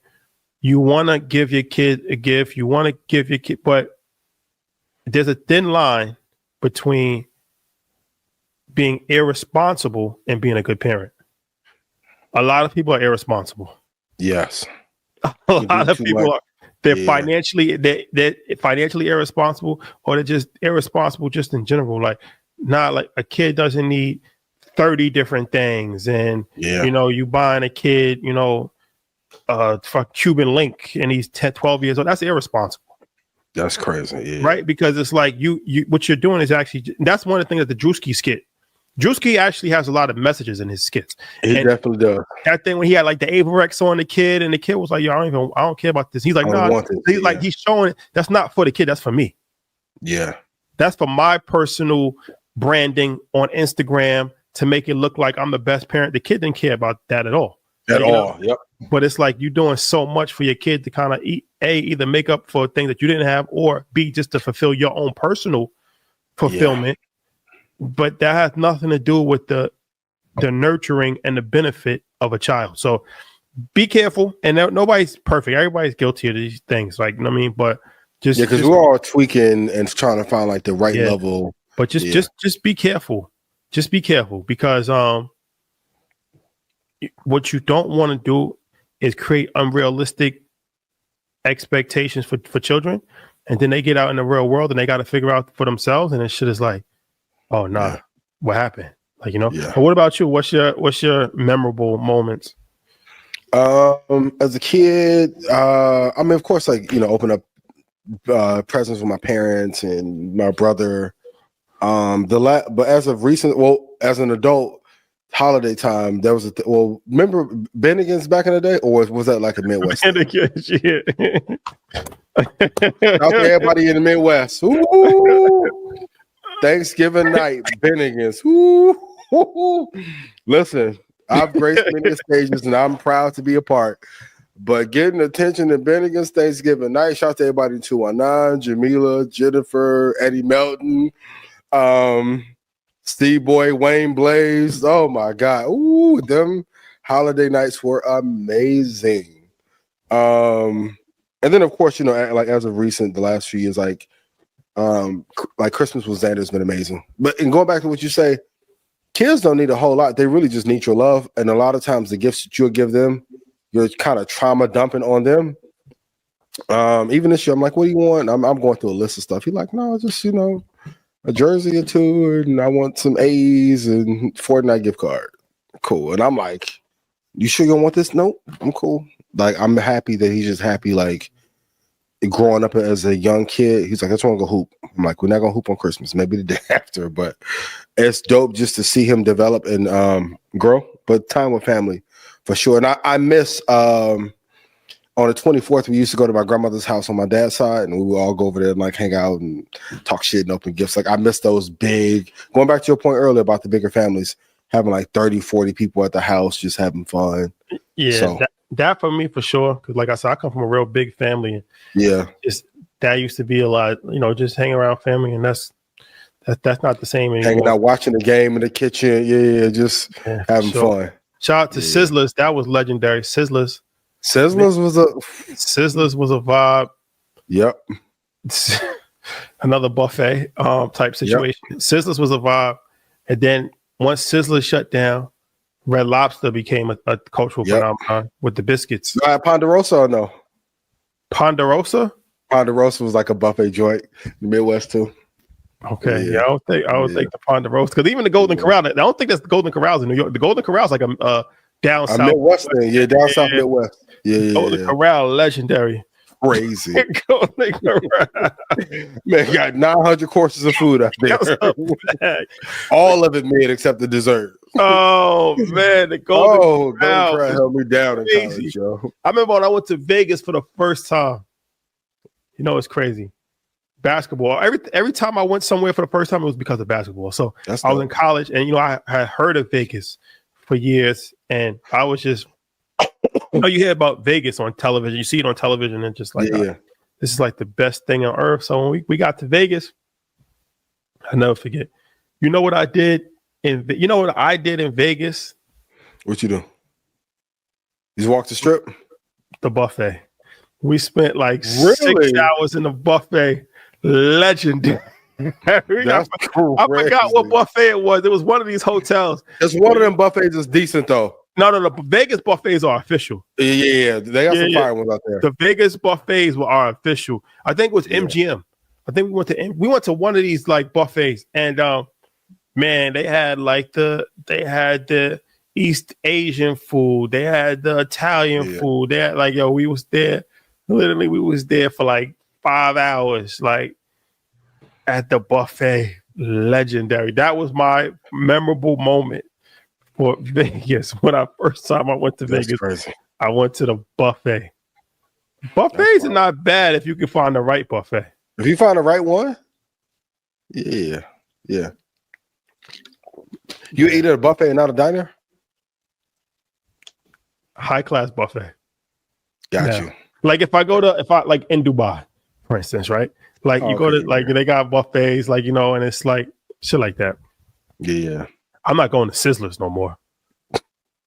you want to give your kid a gift, you want to give your kid, but there's a thin line between being irresponsible and being a good parent. A lot of people are irresponsible. Yes. A lot of people are financially they're financially irresponsible, or they're just irresponsible just in general. Like, not like a kid doesn't need 30 different things, and you know, you buying a kid, you know, for Cuban Link and he's 10, 12 years old. That's irresponsible. That's crazy. Yeah. Right? Because it's like you what you're doing is actually, that's one of the things that the Drewski skit. Drewski actually has a lot of messages in his skits. He definitely does. That thing when he had like the Averex on the kid, and the kid was like, "Yo, I don't care about this." He's like, "No." He's like, he's showing it. That's not for the kid. That's for me. Yeah. That's for my personal branding on Instagram to make it look like I'm the best parent. The kid didn't care about that at all. At all. Yep. But it's like you're doing so much for your kid to kind of either make up for things that you didn't have, or B, just to fulfill your own personal fulfillment. But that has nothing to do with the nurturing and the benefit of a child. So be careful. And nobody's perfect. Everybody's guilty of these things. Like, you know what I mean? But just because we're all tweaking and trying to find like the right level. But just be careful. Just be careful, because what you don't want to do is create unrealistic expectations for children, and then they get out in the real world and they got to figure out for themselves, and this shit is like, oh nah, what happened? Like, you know. But what about you? What's your memorable moments? As a kid, I mean, of course, like, you know, open up presents with my parents and my brother. But as of recent, as an adult, holiday time, there was remember Bennigan's back in the day, or was that like a Midwest? Bennigan's, Okay, everybody in the Midwest. Ooh, Thanksgiving night, Bennigan's. Ooh. Listen, I've graced many stages and I'm proud to be a part. But getting attention at Bennigan's Thanksgiving night, shout out to everybody in 219, Jamila, Jennifer, Eddie Melton, Steve Boy, Wayne Blaze. Oh my God. Ooh, them holiday nights were amazing. And then of course, you know, like as of recent, the last few years, like Christmas with Xander has been amazing. But in going back to what you say, kids don't need a whole lot. They really just need your love. And a lot of times the gifts that you'll give them, you're kind of trauma dumping on them. Even this year, I'm like, what do you want? I'm going through a list of stuff. He's like, no, just a jersey or two, and I want some A's and Fortnite gift card. Cool. And I'm like, you sure you don't want this? Nope, I'm cool. Like, I'm happy that he's just happy, like, growing up as a young kid. He's like, I just want to go hoop. I'm like, we're not gonna hoop on Christmas, maybe the day after, but it's dope just to see him develop and grow. But time with family for sure. And I miss on the 24th, we used to go to my grandmother's house on my dad's side, and we would all go over there and like hang out and talk shit and open gifts. Like, I miss those big, going back to your point earlier about the bigger families, having like 30, 40 people at the house, just having fun. Yeah, so, that for me for sure. Because like I said, I come from a real big family. And yeah. That used to be a lot, just hanging around family, and that's not the same anymore. Hanging out, watching the game in the kitchen. Yeah, just having fun. Shout out to Sizzlers. That was legendary. Sizzlers was a vibe. Yep. Another buffet type situation. Yep. Sizzlers was a vibe. And then once Sizzlers shut down, Red Lobster became a cultural phenomenon with the biscuits. Ponderosa or no? Ponderosa? Ponderosa was like a buffet joint in the Midwest too. Okay. Yeah, I don't think the Ponderosa, because even the Golden Corral, I don't think that's the Golden Corral's in New York. The Golden Corral's like a down south. Midwest thing. Yeah, down south Midwest. Yeah. Golden Corral, legendary. Crazy. Golden Corral. Man, got 900 courses of food out there. All of it made except the dessert. Oh man, the Golden Corral held me down in college, yo. I remember when I went to Vegas for the first time. It's crazy. Basketball. Every time I went somewhere for the first time, it was because of basketball. So I was in college, and I had heard of Vegas for years, and I was just, you hear about Vegas on television. You see it on television, and just like, this is like the best thing on earth. So when we got to Vegas, I'll never forget. You know what I did in Vegas? What you do? You just walk the strip? The buffet. We spent like 6 hours in the buffet. Legendary. I forgot what buffet it was. It was one of these hotels. It's one of them buffets that's decent though. No, the Vegas buffets are official. Yeah. They got some fire ones out there. The Vegas buffets are official. I think it was MGM. I think we went to one of these like buffets, and man, they had the East Asian food. They had the Italian food. They had we was there. Literally, we was there for like 5 hours, like at the buffet. Legendary. That was my memorable moment for Vegas. When I went to Vegas, crazy. I went to the buffet. Buffets are not bad if you can find the right buffet. If you find the right one, yeah. You eat at a buffet and not a diner? High class buffet. Got you. Like if I like in Dubai, for instance, right? Like you go to they got buffets, and it's like shit like that. Yeah. I'm not going to Sizzlers no more.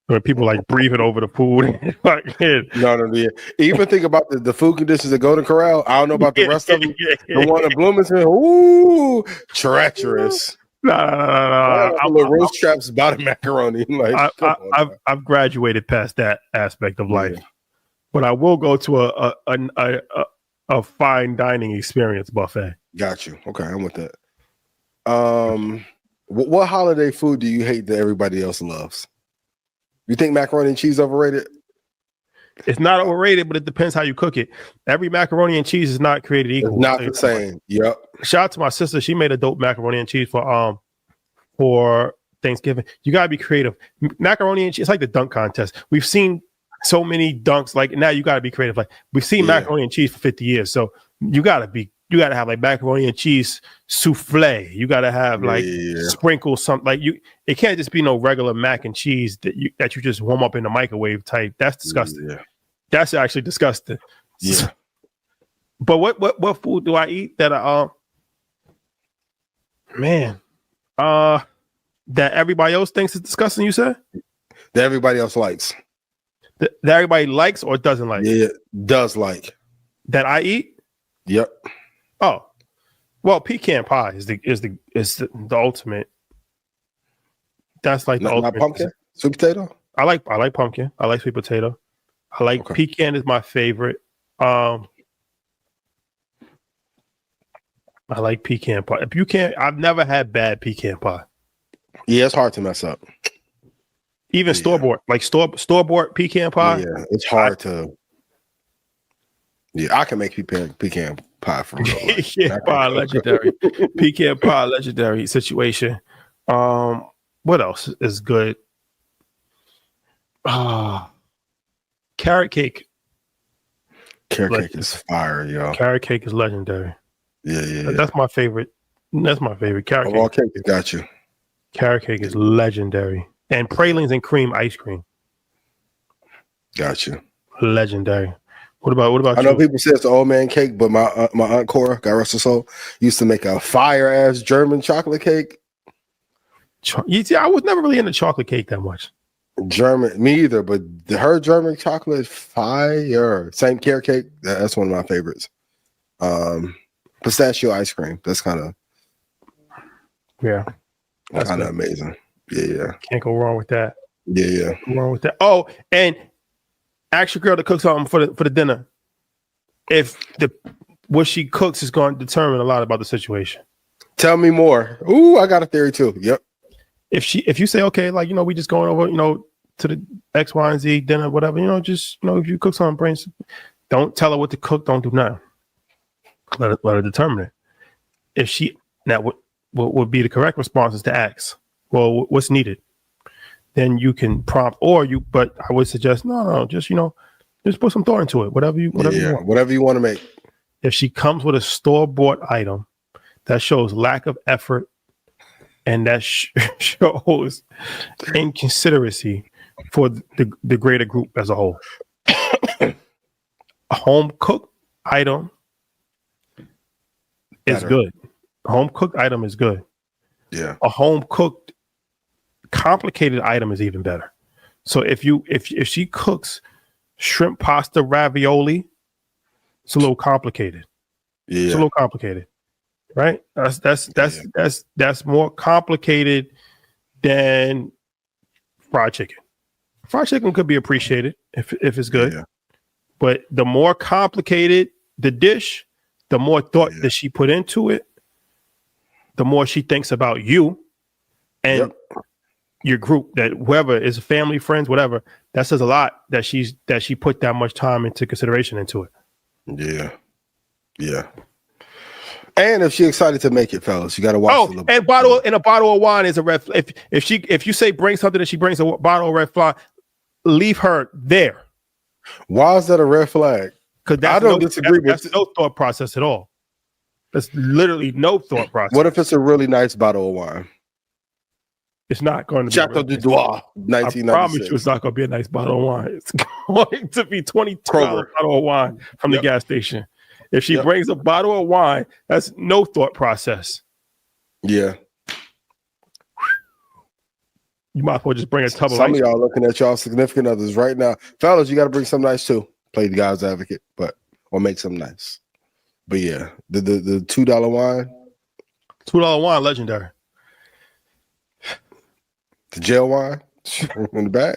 When people like breathing over the food. No. Even think about the food conditions at Golden Corral. I don't know about the rest of them. The one in Bloomington, ooh, treacherous. No. The roast traps about a macaroni. Like, I've graduated past that aspect of life. But I will go to a fine dining experience buffet. Got you. Okay, I'm with that. What holiday food do you hate that everybody else loves? You think macaroni and cheese overrated? It's not overrated, but it depends how you cook it. Every macaroni and cheese is not created equal. It's not the same. Yep. Shout out to my sister. She made a dope macaroni and cheese for Thanksgiving. You gotta be creative. Macaroni and cheese, it's like the dunk contest. We've seen so many dunks. Like now, you got to be creative. Like we've seen macaroni and cheese for 50 years, so you got to have like macaroni and cheese souffle. You got to have sprinkle something. Like it can't just be no regular mac and cheese that you just warm up in the microwave type. That's disgusting. Yeah. That's actually disgusting. Yeah. But what food do I eat that that everybody else thinks is disgusting? You said that everybody else likes. That everybody likes or doesn't like? Yeah, does like. That I eat? Yep. Oh, well, pecan pie is the ultimate. That's like the ultimate. Not pumpkin, sweet potato. I like pumpkin. I like sweet potato. I like pecan is my favorite. I like pecan pie. If you can't, I've never had bad pecan pie. Yeah, it's hard to mess up. Even store bought, like store bought pecan pie. Yeah, it's hard to. Yeah, I can make pecan pie for real. Pecan pie legendary. Pecan pie legendary situation. What else is good? Carrot cake. Carrot cake is fire, yo. Carrot cake is legendary. Yeah. That's my favorite. That's my favorite. Carrot cake. All cake got you. Carrot cake is legendary. And pralines and cream ice cream. Got you. Legendary. What about I you? know people say it's the old man cake, but my aunt Cora, God rest her soul, used to make a fire ass German chocolate cake. You see, I was never really into chocolate cake that much. German, me either, but her German chocolate is fire. Same carrot cake. That's one of my favorites. Pistachio ice cream. That's kind of amazing. Yeah. Can't go wrong with that. Yeah. Can't go wrong with that. Oh, and ask your girl to cook something for the dinner. If what she cooks is going to determine a lot about the situation. Tell me more. Ooh, I got a theory too. Yep. If you say, okay, like, we just going over, to the X, Y, and Z dinner, whatever, just, if you cook something, don't tell her what to cook. Don't do nothing. Let her determine it. If she, now what would be the correct response is to ask, well, what's needed? Then you can prompt, but I would suggest, no, just, just put some thought into it. Whatever you want. Whatever you want to make. If she comes with a store-bought item, that shows lack of effort, and that shows inconsideracy for the greater group as a whole. A home cooked item is good. A home cooked item is good. Yeah. A home cooked complicated item is even better. So if she cooks shrimp pasta ravioli, it's a little complicated. Yeah. It's a little complicated. Right? That's more complicated than fried chicken. Fried chicken could be appreciated if it's good. Yeah. But the more complicated the dish, the more thought that she put into it, the more she thinks about you and your group, that whoever is family, friends, whatever, that says a lot that she put that much time into consideration into it. Yeah. And if she's excited to make it, fellas, you got to watch. And a bottle of wine is a red flag. If you say bring something and she brings a bottle of red flag, leave her there. Why is that a red flag? Because I don't disagree with. That's no thought process at all. That's literally no thought process. What if it's a really nice bottle of wine? It's not going to be. Chateau du Dois, 1996. I promise you, it's not going to be a nice bottle of wine. It's going to be $22 bottle of wine from the gas station. If she brings a bottle of wine, that's no thought process. Yeah. You might as well just bring a tub of Some of y'all looking at y'all significant others right now. Fellas, you got to bring something nice too. Play the guy's advocate, or make something nice. But yeah, the $2 wine. $2 wine, legendary. The jail wine in the back.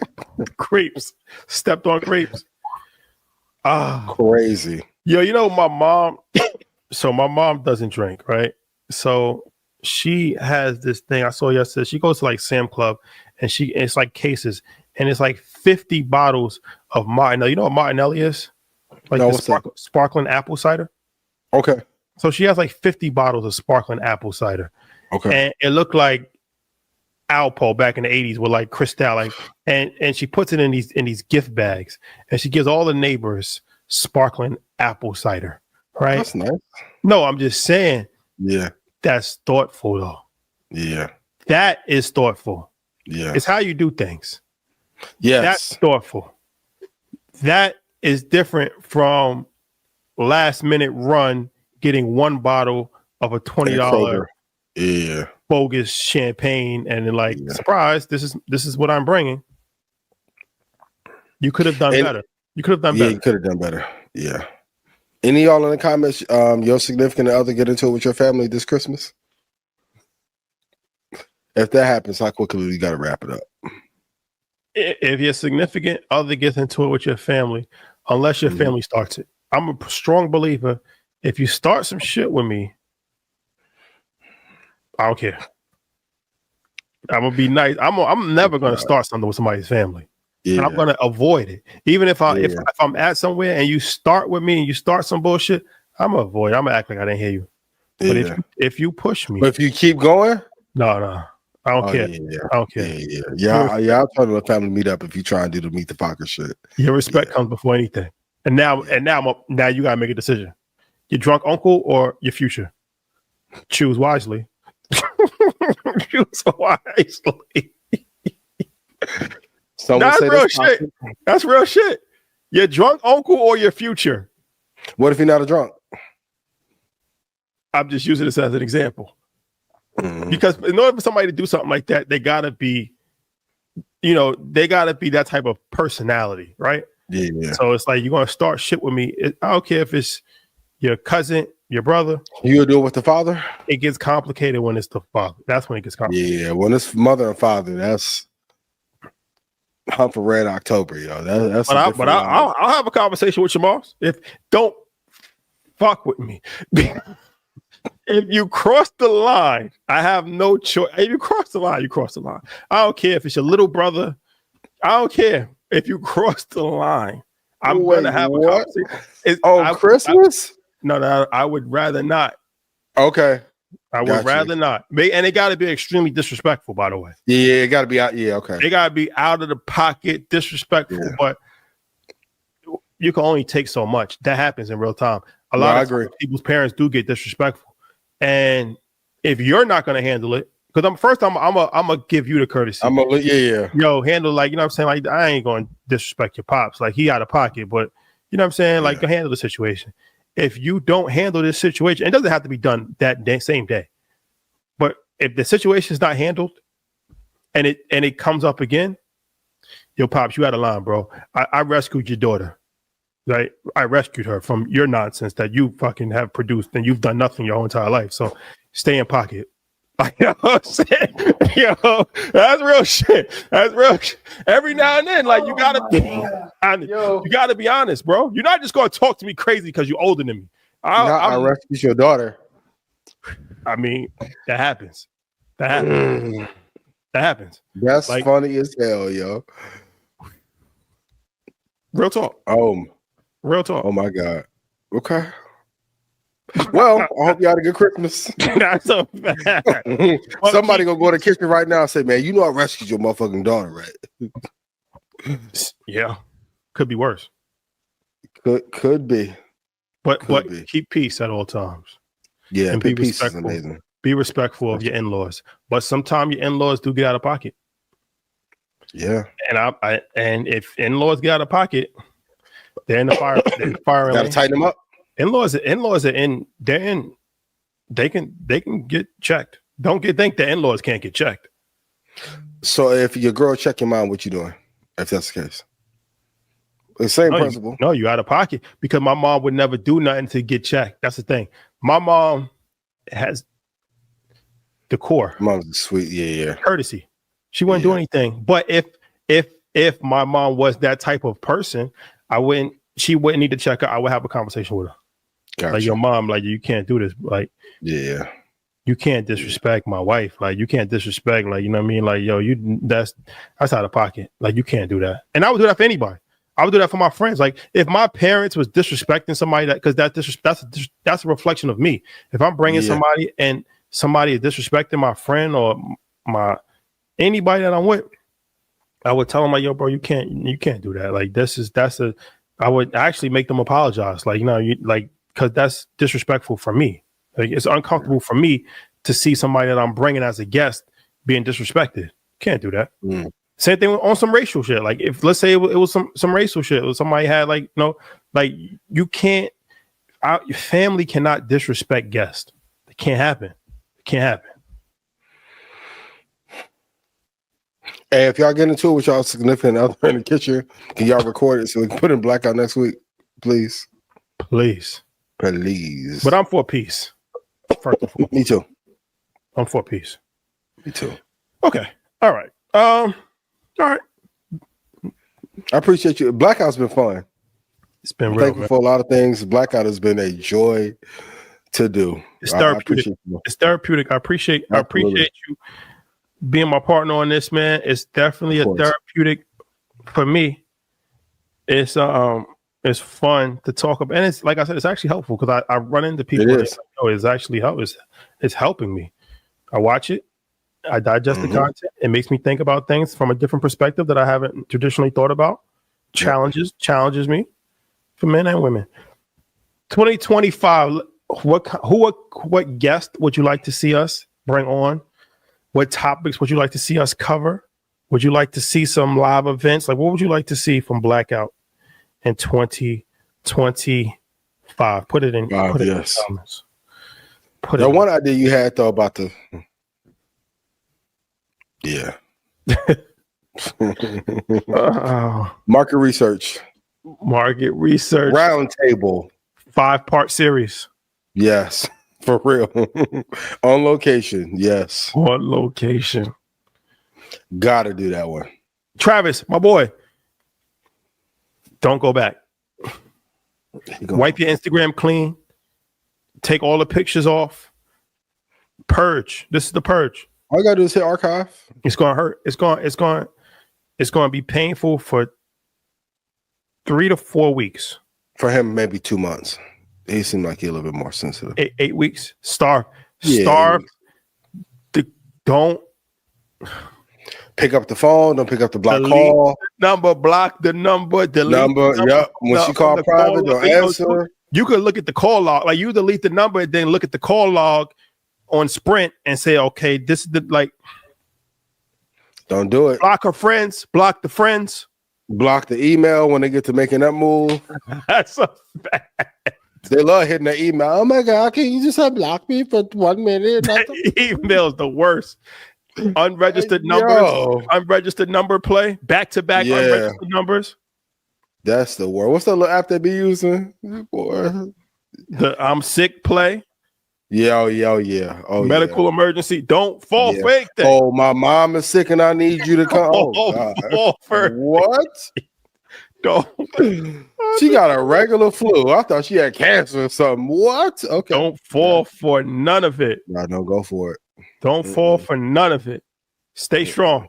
Grapes. Stepped on grapes. Crazy. Yo, my mom, so my mom doesn't drink, right? So she has this thing I saw yesterday. She goes to like Sam Club and it's like cases and it's like 50 bottles of Martinelli. You know what Martinelli is? Like the sparkling apple cider. Okay. So she has like 50 bottles of sparkling apple cider. Okay. And it looked like Alpo back in the 80s with like Cristal, like, and she puts it in these gift bags and she gives all the neighbors sparkling apple cider, right? That's nice. No, I'm just saying. Yeah. That's thoughtful though. Yeah. That is thoughtful. Yeah. It's how you do things. Yes. That's thoughtful. That is different from last minute run getting one bottle of a $20 bogus champagne and then like surprise, this is what I'm bringing. You could have done better. You could have done better. You could have done better. Yeah. Any of y'all in the comments, your significant other get into it with your family this Christmas? If that happens, how quickly you got to wrap it up? If your significant other gets into it with your family, unless your family starts it. I'm a strong believer. If you start some shit with me, I don't care. I'm gonna be nice. I'm never gonna start something with somebody's family. Yeah. And I'm gonna avoid it. Even if if I'm at somewhere and you start with me and you start some bullshit, I'm gonna avoid it. I'm gonna act like I didn't hear you. But if you push me, but if you keep going, no, I don't care. Yeah. I don't care. Yeah. I'll tell the family meet up if you try and do the meet the Fokker shit. Your respect comes before anything. And now you gotta make a decision. Your drunk uncle or your future? Choose wisely. Choose wisely. That's real shit. That's real shit. Your drunk uncle or your future? What if you're not a drunk? I'm just using this as an example. Because in order for somebody to do something like that, they gotta be that type of personality, right? Yeah. So it's like you're gonna start shit with me. I don't care if it's your cousin, your brother. You'll do it with the father? It gets complicated when it's the father. That's when it gets complicated. Yeah, when it's mother and father, that's hunt for red October, yo. That's but I'll have a conversation with your moms. If don't fuck with me. If you cross the line, I have no choice. If you cross the line, you cross the line. I don't care if it's your little brother. I don't care if you cross the line. I'm gonna have a conversation. Christmas? No, I would rather not. Okay. I would rather not. And it got to be extremely disrespectful, by the way. Yeah, it got to be out. Yeah, okay. It got to be out of the pocket, disrespectful. Yeah. But you can only take so much. That happens in real time. A lot of people's parents do get disrespectful, and if you're not going to handle it, because I'm gonna give you the courtesy. Yo, handle like, you know what I'm saying? Like, I ain't going to disrespect your pops. Like, he out of pocket, but you know what I'm saying? Like, you handle the situation. If you don't handle this situation, it doesn't have to be done that day, same day. But if the situation is not handled and it comes up again, yo, pops, you out of line, bro. I rescued your daughter. Right? I rescued her from your nonsense that you fucking have produced, and you've done nothing your whole entire life. So stay in pocket. Like, you know what I'm saying? Yo, that's real shit. That's real shit. Every now and then, like, you gotta be honest. You gotta be honest, bro. You're not just gonna talk to me crazy because you're older than me. I rescued your daughter. I mean, that happens. That happens. That happens. That's like, funny as hell, yo. Real talk. Real talk. Oh my God. Okay. Well, I hope you had a good Christmas. Not so bad. Somebody gonna go to the kitchen right now and say, "Man, you know I rescued your motherfucking daughter, right?" Yeah, could be worse. Could be. But keep peace at all times. Yeah, and peace is amazing. Be respectful of your in-laws, but sometimes your in-laws do get out of pocket. Yeah, and if in-laws get out of pocket, they're in the fire. Gotta tighten them up. In-laws are in. They can get checked. Don't think the in-laws can't get checked. So if your girl check your mom, what you doing? If that's the case, the same principle. You out of pocket, because my mom would never do nothing to get checked. That's the thing. My mom has the core. Mom's sweet, yeah. Courtesy. She wouldn't do anything. But if my mom was that type of person, she wouldn't need to check her. I would have a conversation with her. Gotcha. Like, your mom, like, you can't do this. Like, yeah, you can't disrespect my wife. Like, you can't disrespect, like, you know what I mean? Like, yo, that's out of pocket. Like, you can't do that. And I would do that for anybody. I would do that for my friends. Like, if my parents was disrespecting somebody, because that's a reflection of me. If I'm bringing somebody and somebody is disrespecting my friend or anybody that I'm with, I would tell them, like, yo, bro, you can't do that. Like, I would actually make them apologize. Like, because that's disrespectful for me. Like, it's uncomfortable for me to see somebody that I'm bringing as a guest being disrespected. Can't do that. Same thing on some racial shit. Like, if, let's say it was some racial shit, or somebody had, like, you can't, your family cannot disrespect guests. It can't happen. It can't happen. Hey, if y'all get into it with y'all significant other in the kitchen, can y'all record it so we can put it in blackout next week, please? Please. But I'm for peace. First of all. Me too. I'm for peace. Me too. Okay. All right. All right. I appreciate you. Blackout's been fun. It's been real. Thankful for a lot of things. Blackout has been a joy. to do. It's I therapeutic. appreciate you. It's therapeutic. I appreciate Absolutely. you being my partner on this, man. It's definitely Of a course. therapeutic for me. It's fun to talk about, and it's like I said, it's actually helpful because I run into people. It And is. like, oh, it's actually it's helping me. I watch it, I digest the content. It makes me think about things from a different perspective that I haven't traditionally thought about. Challenges me for men and women. 2025. What guest would you like to see us bring on? What topics would you like to see us cover? Would you like to see some live events? Like, what would you like to see from Blackout in 2025? Put it in. Put it in the comments. Put The it. one idea you had though about the market research round table 5-part series. Yes, for real. On location. Yes, on location. Gotta do that one. Travis, my boy, don't go back. Wipe your Instagram clean. Take all the pictures off. Purge. This is the purge. All you gotta do is hit archive. It's gonna hurt. It's gonna be painful for 3 to 4 weeks. For him, maybe 2 months. He seemed like he's a little bit more sensitive. 8 weeks. Starve. Yeah, Don't pick up the phone. Don't pick up the block delete call. number. Block the number. Delete Number. Yep. When she called private, don't answer. You could look at the call log. Like, you delete the number and then look at the call log on Sprint and say, okay, this is the like. Don't do it. Block her friends. Block the friends. Block the email when they get to making that move. That's so bad. They love hitting the email. Oh my God, can you just unblock me for 1 minute? Email's the worst. Unregistered numbers. Unregistered number play. Back-to-back unregistered numbers. That's the word. What's the little app they be using? Boy. The I'm sick play. Yeah. Oh, medical emergency. Don't fall fake that. Oh, my mom is sick and I need you to come. Oh, God. What? Don't. She got a regular flu. I thought she had cancer or something. What? Okay. Don't fall for none of it. No, don't go for it. Don't fall for none of it. Stay strong.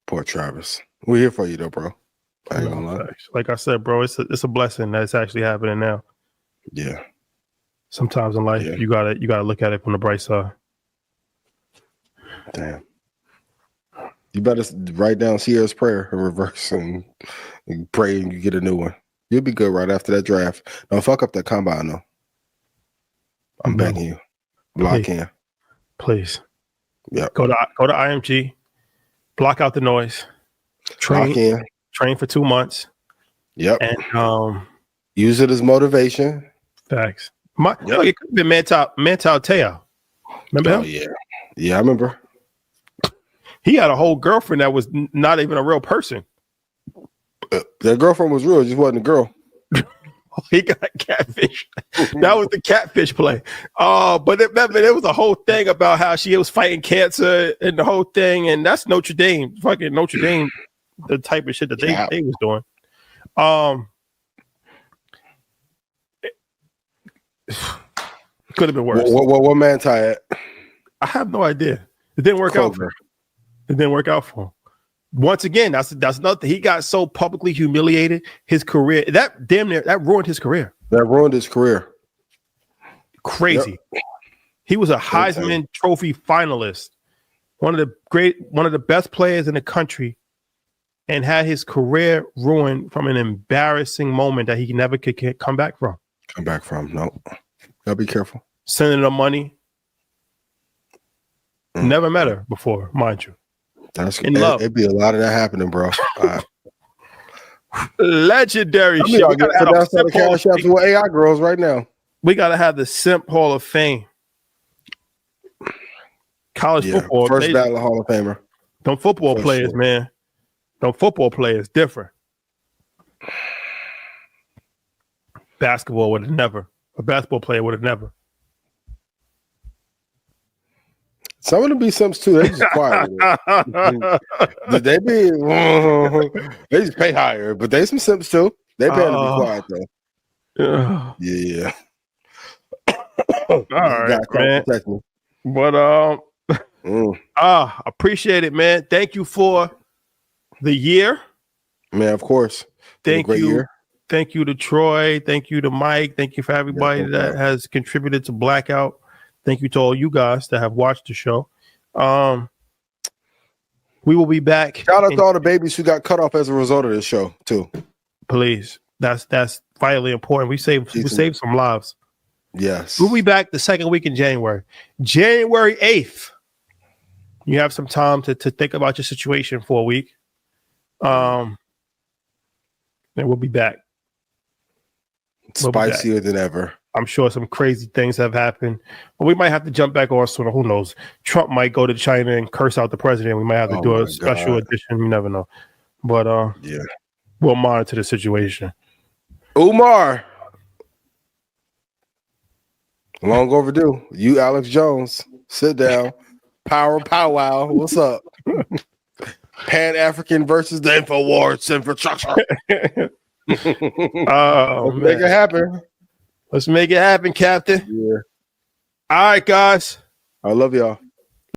Poor Travis. We're here for you though, bro. I ain't gonna lie. Like I said, bro, it's a blessing that it's actually happening now. Yeah. Sometimes in life, you gotta look at it from the bright side. Damn. You better write down Sierra's prayer in reverse and pray and you get a new one. You'll be good right after that draft. Don't fuck up that combine though. I'm begging you. Block in. Please. Yeah. Go to IMG. Block out the noise. Train for 2 months. Yep. And use it as motivation. Facts. Look, it could have been Mantal Teo. Remember him? Yeah, I remember. He had a whole girlfriend that was not even a real person. That girlfriend was real, just wasn't a girl. He got catfish. That was the catfish play. But there was a whole thing about how she was fighting cancer and the whole thing, and that's Notre Dame. Fucking Notre Dame, the type of shit that they was doing. Could have been worse. What man tie at? I have no idea. It didn't work out for him. It didn't work out for him. Once again, that's nothing. He got so publicly humiliated. His career, that ruined his career. That ruined his career. Crazy. Yep. He was a Heisman Trophy finalist, one of the best players in the country, and had his career ruined from an embarrassing moment that he never could come back from. Nope. Gotta be careful. Sending her money. Never met her before, mind you. It'd be a lot of that happening, bro. Legendary shit. We gotta have the cash out to AI girls right now. We gotta have the Simp Hall of Fame. College football. First battle of Hall of Famer. Them football players, man. Them football players different. Basketball would have never. A basketball player would have never. Some of them be Simps too. They just quiet. They just pay higher, but they some Simps too. They pay to be quiet though. Yeah. All right, man. Protect me. But appreciate it, man. Thank you for the year. Man, of course. Thank great you. Year. Thank you to Troy. Thank you to Mike. Thank you for everybody that has contributed to Blackout. Thank you to all you guys that have watched the show. We will be back. Shout out to all the babies who got cut off as a result of this show, too. Please. That's vitally important. We saved some lives. Yes. We'll be back the second week in January. January 8th. You have some time to think about your situation for a week. And we'll be back. Spicier than ever. I'm sure some crazy things have happened. But we might have to jump back on sooner. Who knows? Trump might go to China and curse out the president. We might have to do a special edition. You never know. But we'll monitor the situation. Umar. Long overdue. You, Alex Jones. Sit down. Powwow. What's up? Pan-African versus the InfoWars infrastructure. Let's make it happen. Let's make it happen, Captain. Yeah. All right, guys. I love y'all.